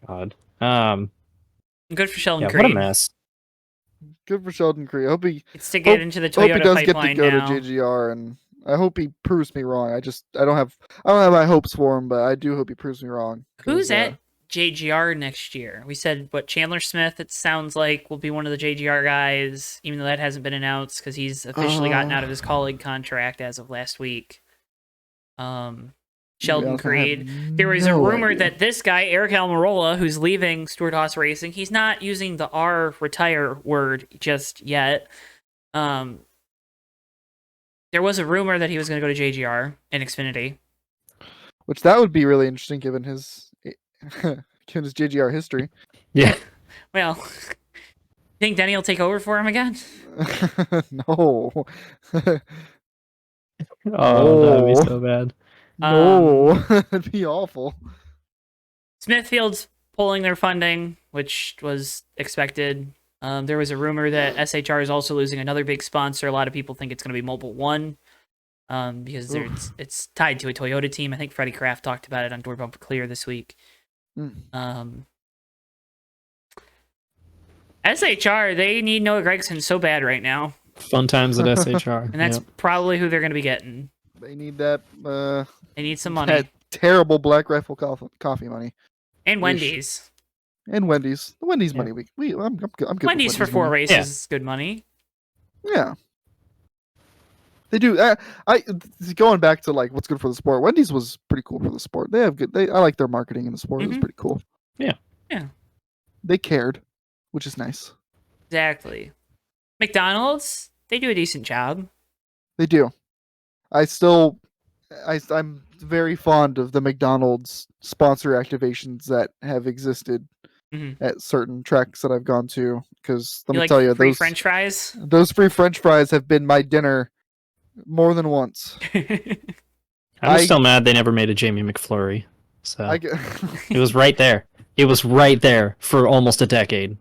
God. Good for Sheldon Yeah, Creed. what a mess. Good for Sheldon Creed. Hope he It's to get into the hope he Toyota does get to pipeline go now. to JGR, and I hope he proves me wrong. I don't have my hopes for him, but I do hope he proves me wrong. Who's at JGR next year? We said Chandler Smith. It sounds like will be one of the JGR guys, even though that hasn't been announced because he's officially gotten out of his colleague contract as of last week. Sheldon Creed. There was a rumor that this guy, Eric Almirola, who's leaving Stewart Haas Racing, he's not using the R retire word just yet. There was a rumor that he was going to go to JGR in Xfinity. Which that would be really interesting given his JGR history. Yeah. Well, think Denny will take over for him again? No. Oh, that'd be so bad. No, that'd be awful. Smithfield's pulling their funding, which was expected. There was a rumor that SHR is also losing another big sponsor. A lot of people think it's going to be Mobile One because it's tied to a Toyota team. I think Freddie Kraft talked about it on Door Bumper Clear this week. SHR, they need Noah Gragson so bad right now. Fun times at SHR. And that's probably who they're going to be getting. They need that. They need some money. That terrible Black Rifle coffee money. And Wendy's. And Wendy's. The Wendy's money. I'm good. Wendy's for 4 money. races is good money. Yeah. They do. I going back to like what's good for the sport. Wendy's was pretty cool for the sport. They have good. I like their marketing in the sport. It was pretty cool. Yeah. Yeah. They cared, which is nice. Exactly. McDonald's, they do a decent job. They do. I'm very fond of the McDonald's sponsor activations that have existed at certain tracks that I've gone to. Because let me tell you, free French fries. Those free French fries have been my dinner more than once. I'm still mad they never made a Jamie McFlurry. So it was right there. It was right there for almost a decade.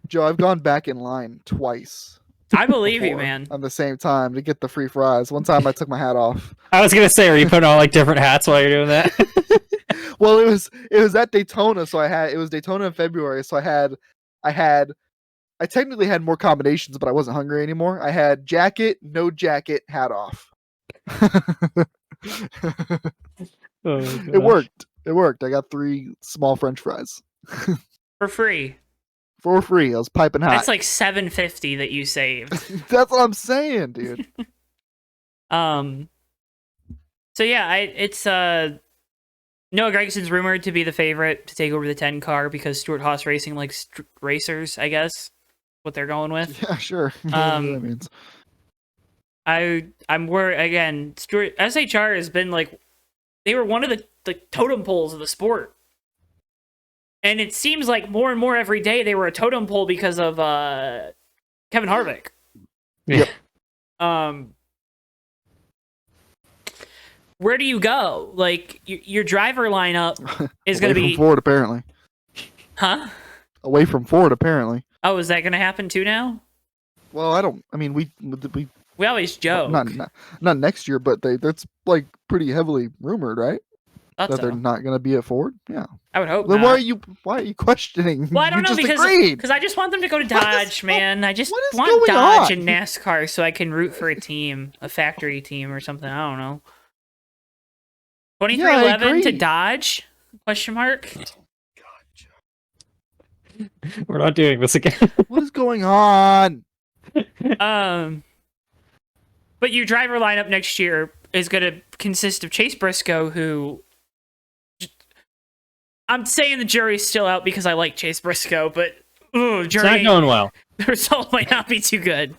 Joe, I've gone back in line twice. I believe you, man. On the same time to get the free fries. One time I took my hat off. I was gonna say, are you putting on like different hats while you're doing that? Well, it was at Daytona, so it was Daytona in February, so I technically had more combinations, but I wasn't hungry anymore. I had jacket, no jacket, hat off. It worked. It worked. I got 3 small French fries For free. For free. I was piping hot. That's like $7.50 that you saved. That's what I'm saying, dude. So yeah, it's Noah Gregson's rumored to be the favorite to take over the 10 car because Stewart Haas Racing likes racers, I guess. What they're going with. Yeah, sure. That means. I'm worried again. SHR has been like they were one of the totem poles of the sport, and it seems like more and more every day they were a totem pole because of Kevin Harvick. Yeah. Where do you go? Like your driver lineup is going to be from Ford apparently. Huh? Away from Ford apparently. Oh, is that going to happen too now? Well, I mean, We always joke. Not next year, but that's like pretty heavily rumored, right? Thought That so. they're not going to be at Ford. Yeah. I would hope. Then not. why are you questioning? Well, I don't know just because agreed. I just want them to go to Dodge, man. I just what is want going Dodge on? in NASCAR so I can root for a team, a factory team or something. I don't know. 2311 to agree. Dodge? Question mark. We're not doing this again. What is going on? But your driver lineup next year is going to consist of Chase Briscoe, who I'm saying the jury's still out because I like Chase Briscoe, but It's not going well. the result might not be too good.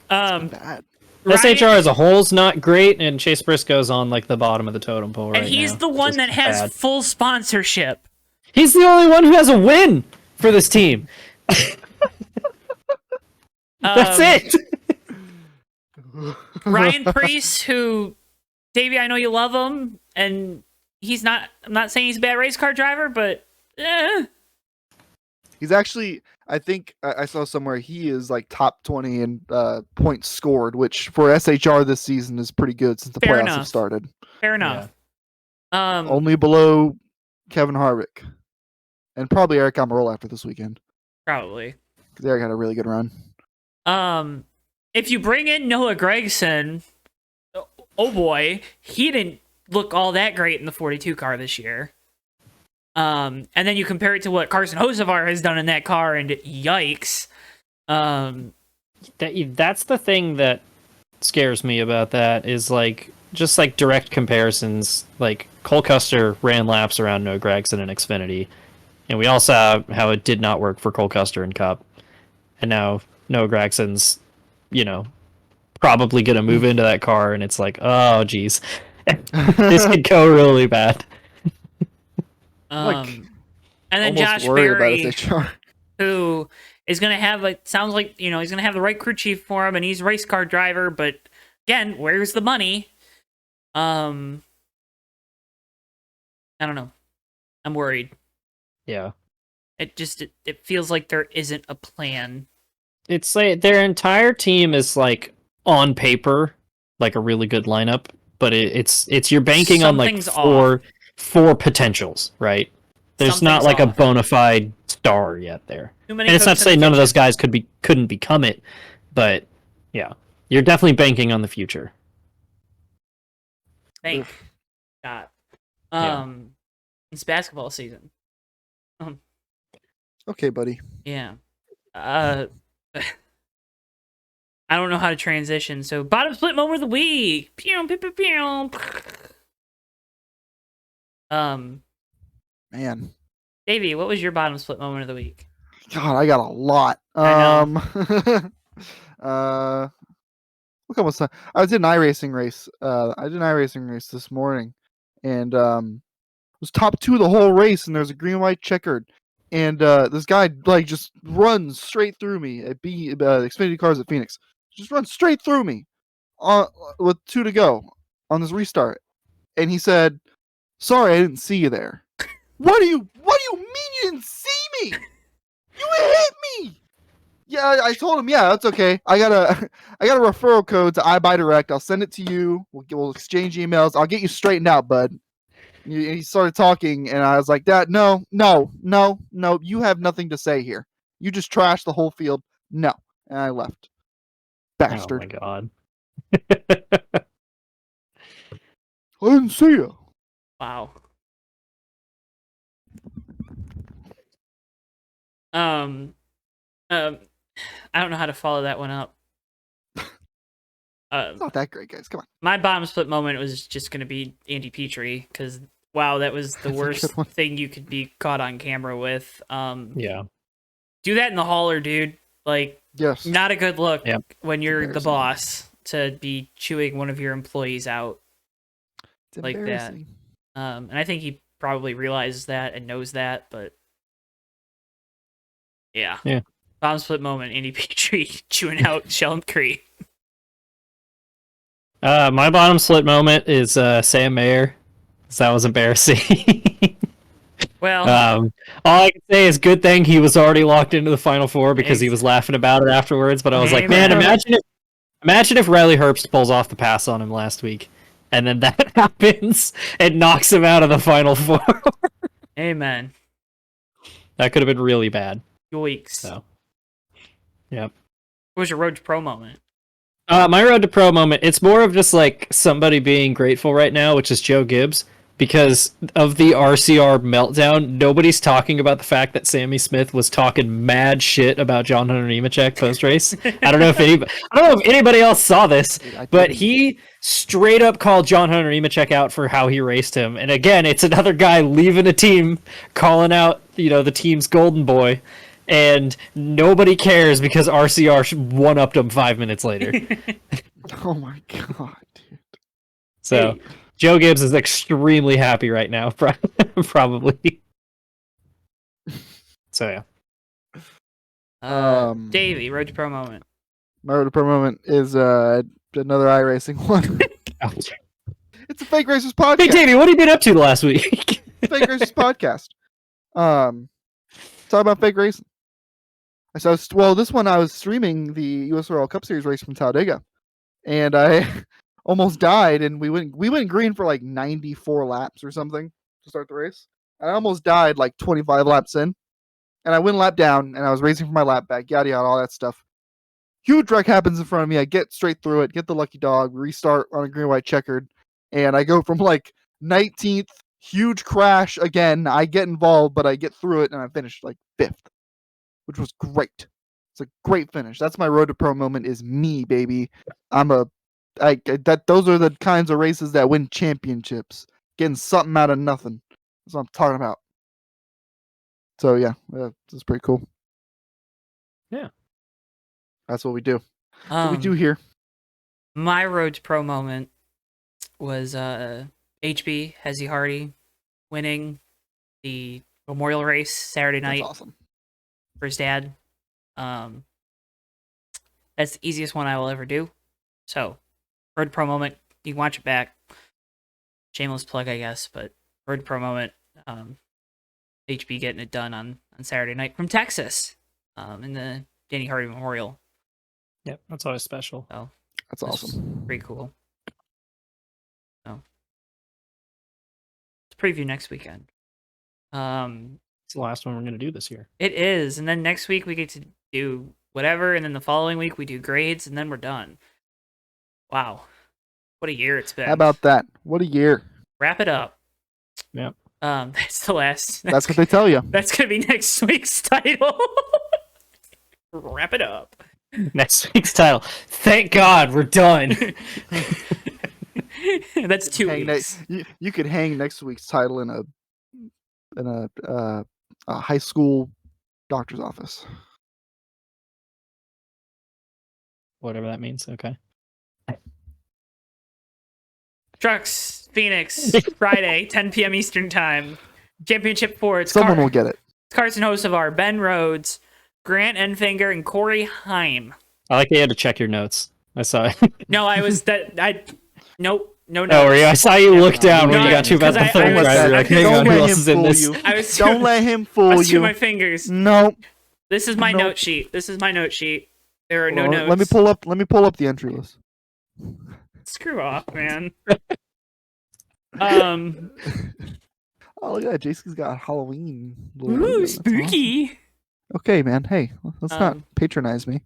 Bad. SHR as a whole is not great, and Chase Briscoe's on like the bottom of the totem pole right now. And he's the one that has bad. full sponsorship. He's the only one who has a win for this team. That's it. Ryan Preece, who, Davey, I know you love him, and I'm not saying he's a bad race car driver, but He's actually, I think I saw somewhere he is like top 20 in points scored, which for SHR this season is pretty good since the Fair playoffs enough. have started. fair enough. Only below Kevin Harvick. And probably Eric Almirola after this weekend. Probably. Because Eric had a really good run. If you bring in Noah Gragson, oh boy, he didn't look all that great in the 42 car this year. And then you compare it to what Carson Hocevar has done in that car, and yikes. That's the thing that scares me about that is like just like direct comparisons. Like Cole Custer ran laps around Noah Gragson in Xfinity, and we all saw how it did not work for Cole Custer in Cup. And now Noah Gragson's, probably gonna move into that car, and it's like, oh geez, this could go really bad. Like, and then almost Josh worried about Berry, SHR. who is going to have, sounds like, he's going to have the right crew chief for him, and he's a race car driver, but again, where's the money? I don't know. I'm worried. Yeah. It feels like there isn't a plan. It's like their entire team is like on paper like a really good lineup, but it's you're banking on like four potentials, right? There's not like a bona fide star yet there. And it's not to say none of those guys couldn't become it, but yeah, you're definitely banking on the future. Thank God. It's basketball season. Okay, buddy. Yeah. I don't know how to transition, so bottom split moment of the week. Pew, pew, pew, pew. Man. Davey, what was your bottom split moment of the week? God, I got a lot. Look almost time. I did an iRacing race. I did an iRacing race this morning, and was top 2 the whole race. And there's a green, white, checkered, and this guy like just runs straight through me at Xfinity Cars at Phoenix. Just runs straight through me, with 2 to go on this restart, and he said, "Sorry, I didn't see you there." What do you mean you didn't see me? You hit me. Yeah, I told him, yeah, that's okay. I got a referral code to iBuyDirect. I'll send it to you. We'll exchange emails. I'll get you straightened out, bud. He started talking, and I was like, "That no. You have nothing to say here. You just trashed the whole field. No." And I left. Bastard. Oh my god. I didn't see you. Wow. I don't know how to follow that one up. It's not that great, guys. Come on. My bottom split moment was just going to be Andy Petree, because wow, that was the worst thing you could be caught on camera with. Yeah. Do that in the hauler, dude. Like, Yes. not a good look Yep. when you're the boss. to be chewing one of your employees out It's like that. embarrassing. And I think he probably realizes that and knows that, but yeah. Bottom split moment, Andy Petree chewing out Sheldon Creed. My bottom split moment is Sam Mayer. That was embarrassing. Well, all I can say is good thing he was already locked into the Final Four because he was laughing about it afterwards. But I was like, man, imagine if Riley Herbst pulls off the pass on him last week, and then that happens and knocks him out of the Final Four. amen. That could have been really bad. Yoicks. So, yep. What was your road to pro moment? My road to pro moment, it's more of just like somebody being grateful right now, which is Joe Gibbs. Because of the RCR meltdown, nobody's talking about the fact that Sammy Smith was talking mad shit about John Hunter Nemechek post race. I don't know if anybody else saw this, but he straight up called John Hunter Nemechek out for how he raced him. And again, it's another guy leaving a team, calling out the team's golden boy, and nobody cares because RCR one-upped him 5 minutes later. Oh my god, dude. So. Hey. Joe Gibbs is extremely happy right now, probably. So yeah. Davey, road to pro moment. My road to pro moment is another iRacing one. It's a Fake Racers podcast. Hey, Davey, what have you been up to the last week? Fake Racers podcast. Talk about fake racing. This one I was streaming the U.S. World Cup Series race from Talladega, and I almost died, and we went green for like 94 laps or something to start the race. And I almost died like 25 laps in, and I went a lap down, and I was racing for my lap back, yada yada, all that stuff. Huge wreck happens in front of me. I get straight through it, get the lucky dog, restart on a green white checkered, and I go from like 19th, huge crash again. I get involved, but I get through it, and I finish like 5th, which was great. It's a great finish. That's my road to pro moment. Is me, baby. Those are the kinds of races that win championships. Getting something out of nothing. That's what I'm talking about. So yeah, that's pretty cool. Yeah, that's what we do. That's what we do here. My road to pro moment was HB Hezzy Hardy winning the memorial race Saturday night. That's awesome. For his dad. That's the easiest one I will ever do. So. Road Pro moment, you can watch it back. Shameless plug, I guess, but Road Pro moment, HB getting it done on Saturday night from Texas, in the Danny Hardy Memorial. Yep, that's always special. So that's awesome. Pretty cool. So let's preview next weekend. It's the last one we're gonna do this year. It is, and then next week we get to do whatever, and then the following week we do grades, and then we're done. Wow. What a year it's been. How about that? What a year. Wrap it up. Yep. That's the last. That's what they tell you. That's going to be next week's title. Wrap it up. Next week's title. Thank God we're done. That's 2 weeks. You could hang next week's title in a high school doctor's office. Whatever that means. Okay. Trucks, Phoenix, Friday, 10 p.m. Eastern Time. Championship 4. Someone will get it. It's Carson Hocevar, Ben Rhodes, Grant Enfinger, and Corey Heim. I like that you had to check your notes. I saw it. No, nope. No, no. I saw you look down when you got to about the third driver. Like, hang on, who else is in this? Don't let him fool you. I was chewing my fingers. No. This is my note sheet. There are no notes. Let me pull up the entry list. Screw off, man. Oh, look at that. JC's got Halloween. Ooh, spooky. Awesome. Okay, man. Hey, let's not patronize me.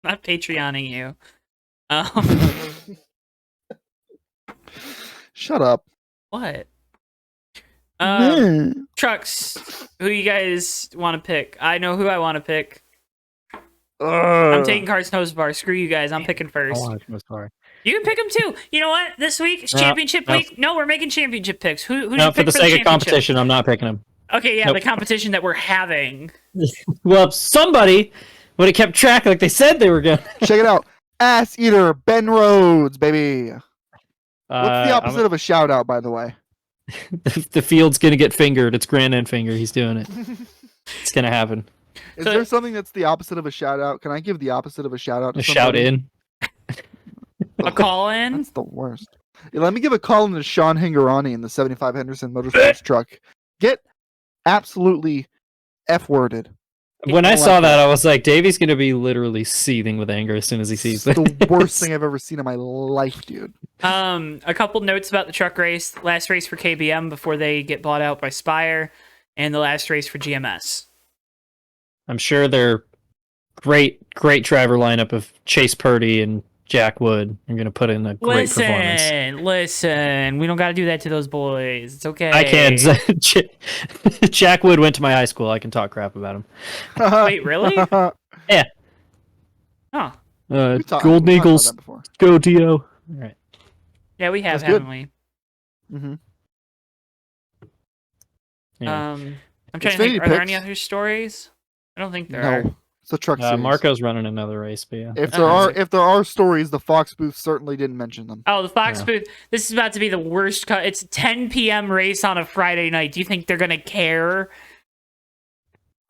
Not Patreoning you. Shut up. What? Trucks. Who you guys want to pick? I know who I want to pick. I'm taking Carson Hocevar. Screw you guys. I'm picking first. You can pick him too. You know what? This week is championship week. No, we're making championship picks. Who do you pick for the sake of competition, I'm not picking him. Okay, yeah, the competition that we're having. Well, somebody Would have kept track like they said they were going. Check it out. Ass Eater Ben Rhodes, baby. What's the opposite of a shout out, by the way? The field's gonna get fingered. It's Grand End Finger. He's doing it. It's gonna happen. Is there something that's the opposite of a shout out? Can I give the opposite of a shout out to A somebody? shout in. A call in? That's the worst. Yeah, let me give a call in to Sean Hingarani in the 75 Henderson Motorsports truck. Get absolutely F-worded. When I like saw that, it. I was like, Davey's gonna be literally seething with anger as soon as he sees this. The worst thing I've ever seen in my life, dude. A couple notes about the truck race. Last race for KBM before they get bought out by Spire, and the last race for GMS. I'm sure they're great driver lineup of Chase Purdy and Jack Wood. You're gonna put in a great performance. Listen, we don't got to do that to those boys. It's okay. I can. Jack Wood went to my high school. I can talk crap about him. Wait, really? Yeah. Huh. Golden Eagles, go Dio. All right. Yeah, we have, That's good. haven't we? Mm-hmm. Yeah. I'm trying to think. Are there any other stories? I don't think there are. No, it's a truck series. Marco's running another race, but yeah. If there are stories, the Fox booth certainly didn't mention them. Oh, the Fox booth. This is about to be the worst. It's a 10 p.m. race on a Friday night. Do you think they're gonna care?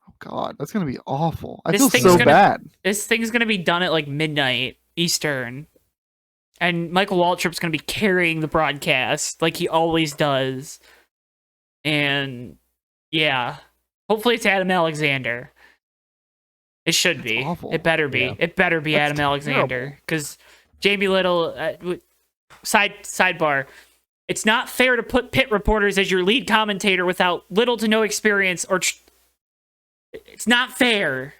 Oh God, that's gonna be awful. I This feel thing's so gonna- bad. This thing's gonna be done at like midnight Eastern, and Michael Waltrip's gonna be carrying the broadcast like he always does. And yeah, hopefully it's Adam Alexander. It should be. Awful. It better be. Yeah. It better be That's Adam Alexander, because Jamie Little. Sidebar. It's not fair to put pit reporters as your lead commentator without little to no experience, or it's not fair,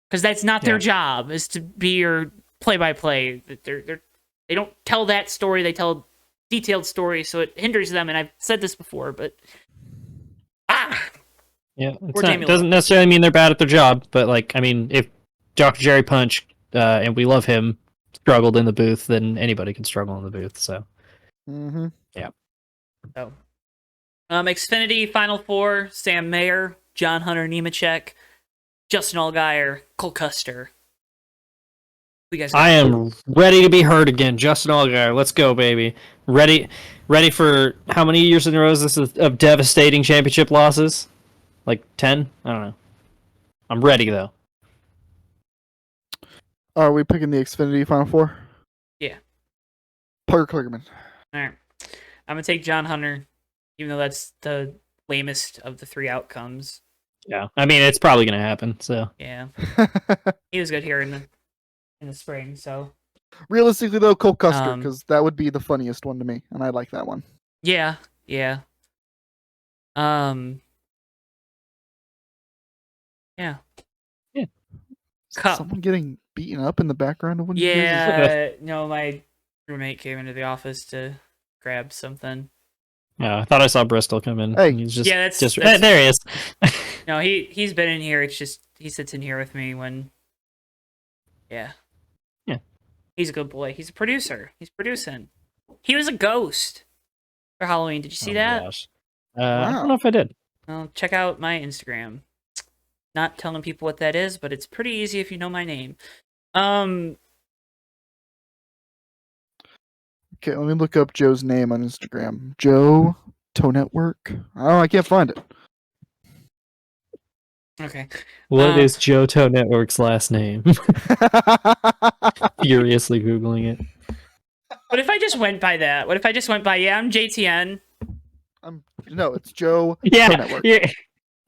because that's not their job. Is to be your play-by-play. They don't tell that story. They tell a detailed story, so it hinders them. And I've said this before, but yeah, it doesn't necessarily mean they're bad at their job, but like, I mean, if Dr. Jerry Punch, and we love him, struggled in the booth, then anybody can struggle in the booth. So, Mm-hmm. So, Xfinity Final Four: Sam Mayer, John Hunter Nemechek, Justin Allgaier, Cole Custer. You guys I am ready to be heard again. Justin Allgaier, let's go, baby. Ready for how many years in a row is this of devastating championship losses? Like 10? I don't know. I'm ready though. Are we picking the Xfinity Final Four? Yeah. Parker Kligerman. All right. I'm gonna take John Hunter, even though that's the lamest of the three outcomes. Yeah, I mean it's probably gonna happen. So Yeah, he was good here in the spring. So Realistically, though, Cole Custer, because that would be the funniest one to me, and I like that one. yeah. Yeah. Cup. Someone getting beaten up in the background of one of yours? Yeah, no, my roommate came into the office to grab something. yeah, I thought I saw Bristol come in. Hey. He's just, Yeah, that's- there he is. No, he's been in here. It's just he sits in here with me when. Yeah. He's a good boy. He's a producer. He's producing. He was a ghost for Halloween. Did you see that? Gosh. I don't know if I did. Well, check out my Instagram. Not telling people what that is, but it's pretty easy if you know my name. Okay, let me look up Joe's name on Instagram. Joe Toe Network. Oh, I can't find it. Okay. What is Johto Network's last name? Furiously Googling it. What if I just went by that? What if I just went by, I'm JTN? No, it's Joe Toe Yeah, Network.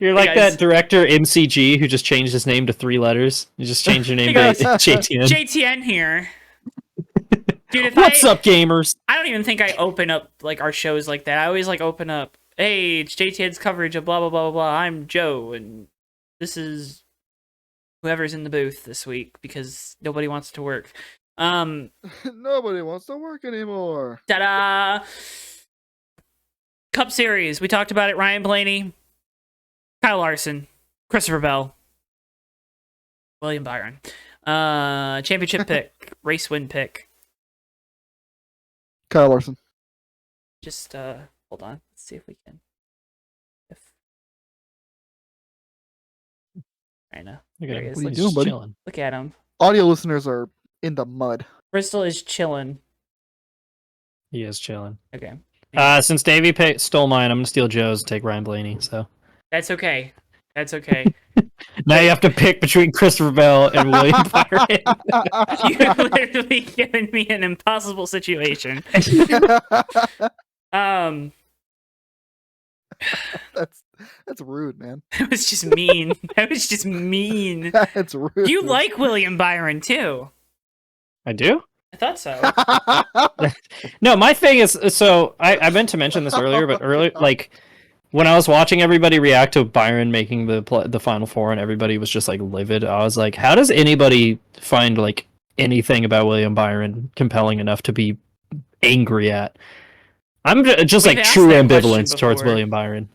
you're like guys. that director MCG who just changed his name to 3 letters. You just changed your name to guys. JTN. JTN here. Dude, if What's up, gamers? I don't even think I open up like our shows like that. I always like open up, hey, it's JTN's coverage of blah blah blah blah blah. I'm Joe, and this is whoever's in the booth this week because nobody wants to work. Nobody wants to work anymore. Ta-da! Cup Series. We talked about it. Ryan Blaney, Kyle Larson, Christopher Bell, William Byron. Championship pick, race win pick. Kyle Larson. Just hold on. Let's see if we can. I know. Look at There he him. is. What are you He's doing, just buddy? chilling. Look at him. Audio listeners are in the mud. Bristol is chilling. He is chilling. Okay. Since Davey stole mine, I'm gonna steal Joe's and take Ryan Blaney. So That's okay. That's okay. now you have to pick between Christopher Bell and William Byron. You've literally given me an impossible situation. That's rude, man. That was just mean. That was just mean. That's rude. You like William Byron too. I do. I thought so. No, my thing is, so I meant to mention this earlier, but like when I was watching everybody react to Byron making the Final Four and everybody was just like livid, I was like, how does anybody find like anything about William Byron compelling enough to be angry at? I'm just We've like asked true that question ambivalence towards before. William Byron.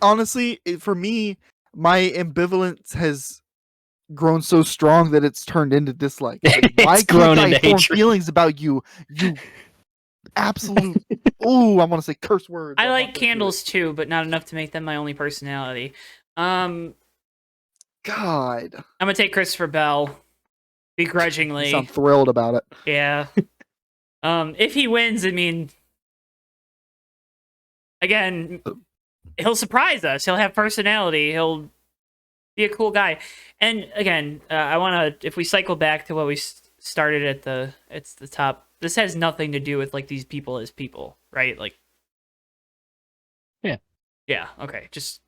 Honestly, for me, my ambivalence has grown so strong that it's turned into dislike. Like, why It's grown can't I into form hatred. feelings about you? You absolute. Ooh, I want to say curse words. I I'm not like gonna do candles too, but not enough to make them my only personality. it. God, I'm gonna take Christopher Bell, you begrudgingly. sound thrilled about it. Yeah. If he wins, I mean, again, he'll surprise us. He'll have personality. He'll be a cool guy. And again, I want to, if we cycle back to what we started at the top, this has nothing to do with like these people as people, right? Like, Yeah. Yeah. Okay. Just,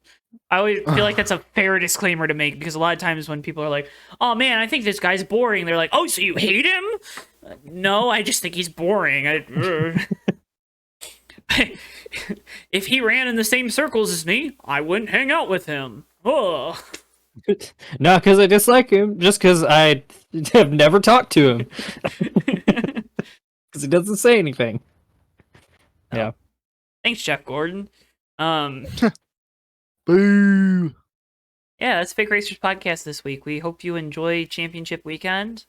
I always feel like that's a fair disclaimer to make because a lot of times when people are like, "Oh man, I think this guy's boring," they're like, "Oh, so you hate him?" No, I just think he's boring. If he ran in the same circles as me, I wouldn't hang out with him. Oh. Not because I dislike him, just because I have never talked to him. Because he doesn't say anything. Yeah. Thanks, Jeff Gordon. Boo. Yeah, that's Fake Racers Podcast this week. We hope you enjoy championship weekend.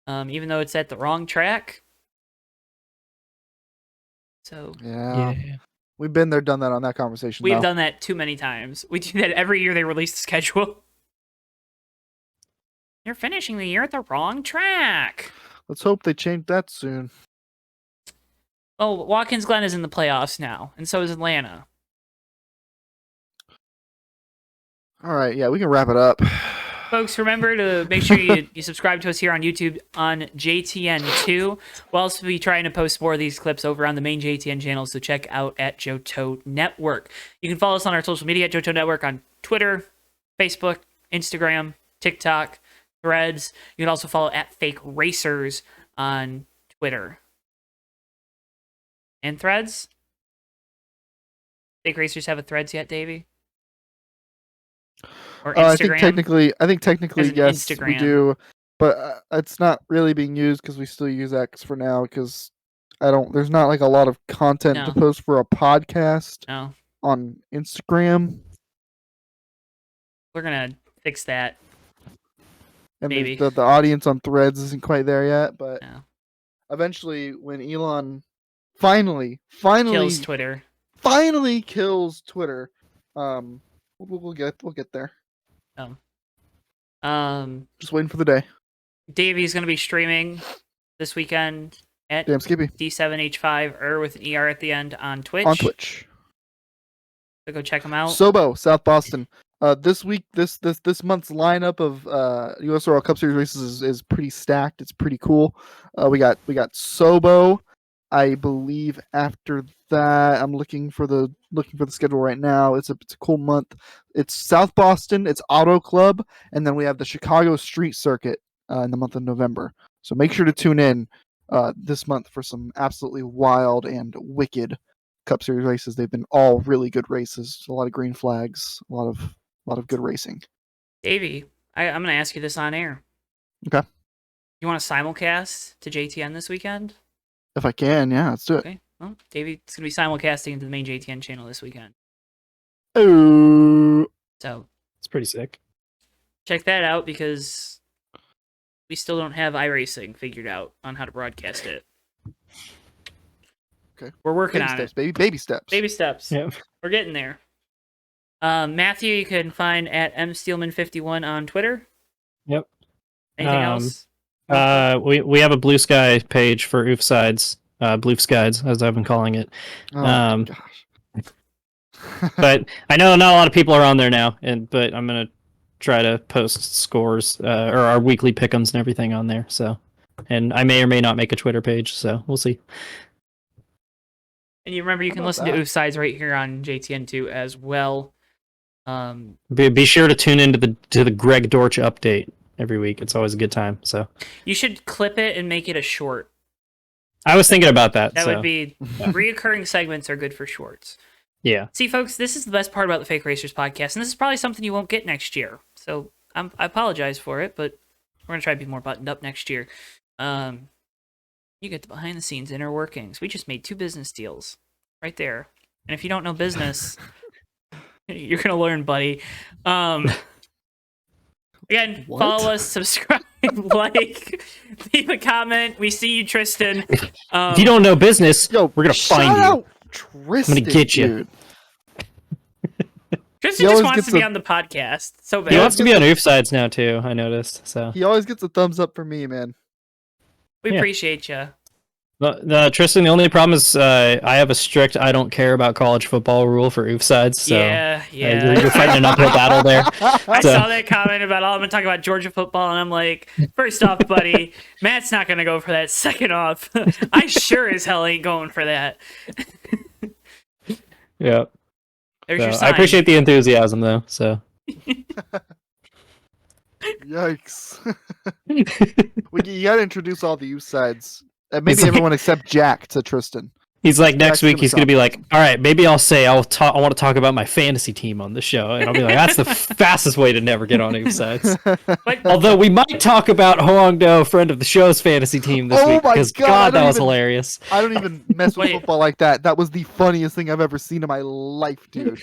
Even though it's at the wrong track. So Yeah. We've been there, done that on that conversation. we've though. done that too many times. We do that every year they release the schedule. You're finishing the year at the wrong track. Let's hope they change that soon. Oh, Watkins Glen is in the playoffs now, and so is Atlanta. All right, yeah, we can wrap it up. Folks, remember to make sure you subscribe to us here on YouTube on JTN2. We'll also be trying to post more of these clips over on the main JTN channel, so check out at Johto Network. You can follow us on our social media at Johto Network on Twitter, Facebook, Instagram, TikTok, Threads. You can also follow at Fake Racers on Twitter. And Threads? Fake Racers have a Threads yet, Davey? Or Instagram? I think technically, As an yes, we Instagram. do, but it's not really being used because we still use X for now. Because there's not like a lot of content to No. post for a podcast No. on Instagram, We're going to fix that. and Maybe. the audience on Threads isn't quite there yet. But No. eventually, when Elon finally Kills Twitter. kills Twitter, we'll get there. Just waiting for the day. Davey's going to be streaming this weekend at Damn Skippy D7H5 with an ER at the end on Twitch. on Twitch. So go check him out. Sobo, South Boston. This week, this month's lineup of US World Cup Series races is pretty stacked. It's pretty cool. We got Sobo. I believe after that, I'm looking for the schedule right now. It's a cool month. It's South Boston. It's Auto Club, and then we have the Chicago Street Circuit in the month of November. So make sure to tune in this month for some absolutely wild and wicked Cup Series races. They've been all really good races. A lot of green flags. A lot of good racing. Davey, I'm going to ask you this on air. Okay. You want to simulcast to JTN this weekend? If I can, yeah, let's do it. Okay. Well, Davey, it's going to be simulcasting to the main JTN channel this weekend. Oh, So It's pretty sick. check that out because we still don't have iRacing figured out on how to broadcast it. Okay. We're working baby on steps, it. baby steps. Baby steps. Yeah. We're getting there. Matthew, you can find at msteelman51 on Twitter. Yep. Anything else? We have a Blue Sky page for Oofsides, Blue Skies, as I've been calling it. Oh gosh. But I know not a lot of people are on there now, but I'm gonna try to post scores or our weekly pick'ems and everything on there. So, and I may or may not make a Twitter page, so we'll see. And you remember you can listen to Oofsides right here on JTN2 as well. Be sure to tune into the Greg Dortch update every week. It's always a good time. So you should clip it and make it a short. I was thinking about that. That would be reoccurring segments are good for shorts. Yeah. See, folks, this is the best part about the Fake Racers podcast, and this is probably something you won't get next year. So I apologize for it, but we're gonna try to be more buttoned up next year. You get the behind the scenes inner workings. We just made 2 business deals right there, and if you don't know business, you're gonna learn, buddy. Again, follow us, subscribe, like, leave a comment. We see you, Tristan. If you don't know business, we're gonna find you. Tristan, I'm gonna get you. Dude. Tristan just wants to be on the podcast so bad. He wants to be on Oofsides now too. I noticed. So he always gets a thumbs up for me, man. We appreciate you. Tristan, the only problem is I have a strict I don't care about college football rule for Oofsides. So yeah. You're fighting an uphill battle there. I saw that comment about, I'm going to talk about Georgia football, and I'm like, first off, buddy, Matt's not going to go for that. Second off, I sure as hell ain't going for that. Yeah. There's your sign. I appreciate the enthusiasm, though. So. Yikes. You got to introduce all the Oofsides. Maybe everyone except Jack to Tristan. He's like, next week he's going to be like, all right, maybe I'll say I want to talk about my fantasy team on the show. And I'll be like, that's the fastest way to never get on Oofsides. Although we might talk about Hoangdo, friend of the show's fantasy team this week. Because God, that was hilarious. I don't even mess with football like that. That was the funniest thing I've ever seen in my life, dude.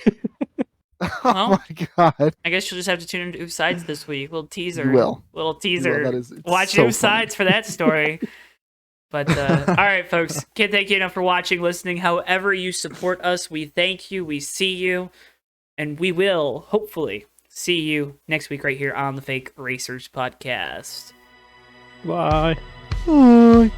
Oh my God. I guess you'll just have to tune into Oofsides this week. Little teaser. You will. Little teaser. Watch so Oofsides for that story. But, all right, folks. Can't thank you enough for watching, listening. However you support us, we thank you. We see you. And we will, hopefully, see you next week right here on the Fake Racers Podcast. Bye. Bye.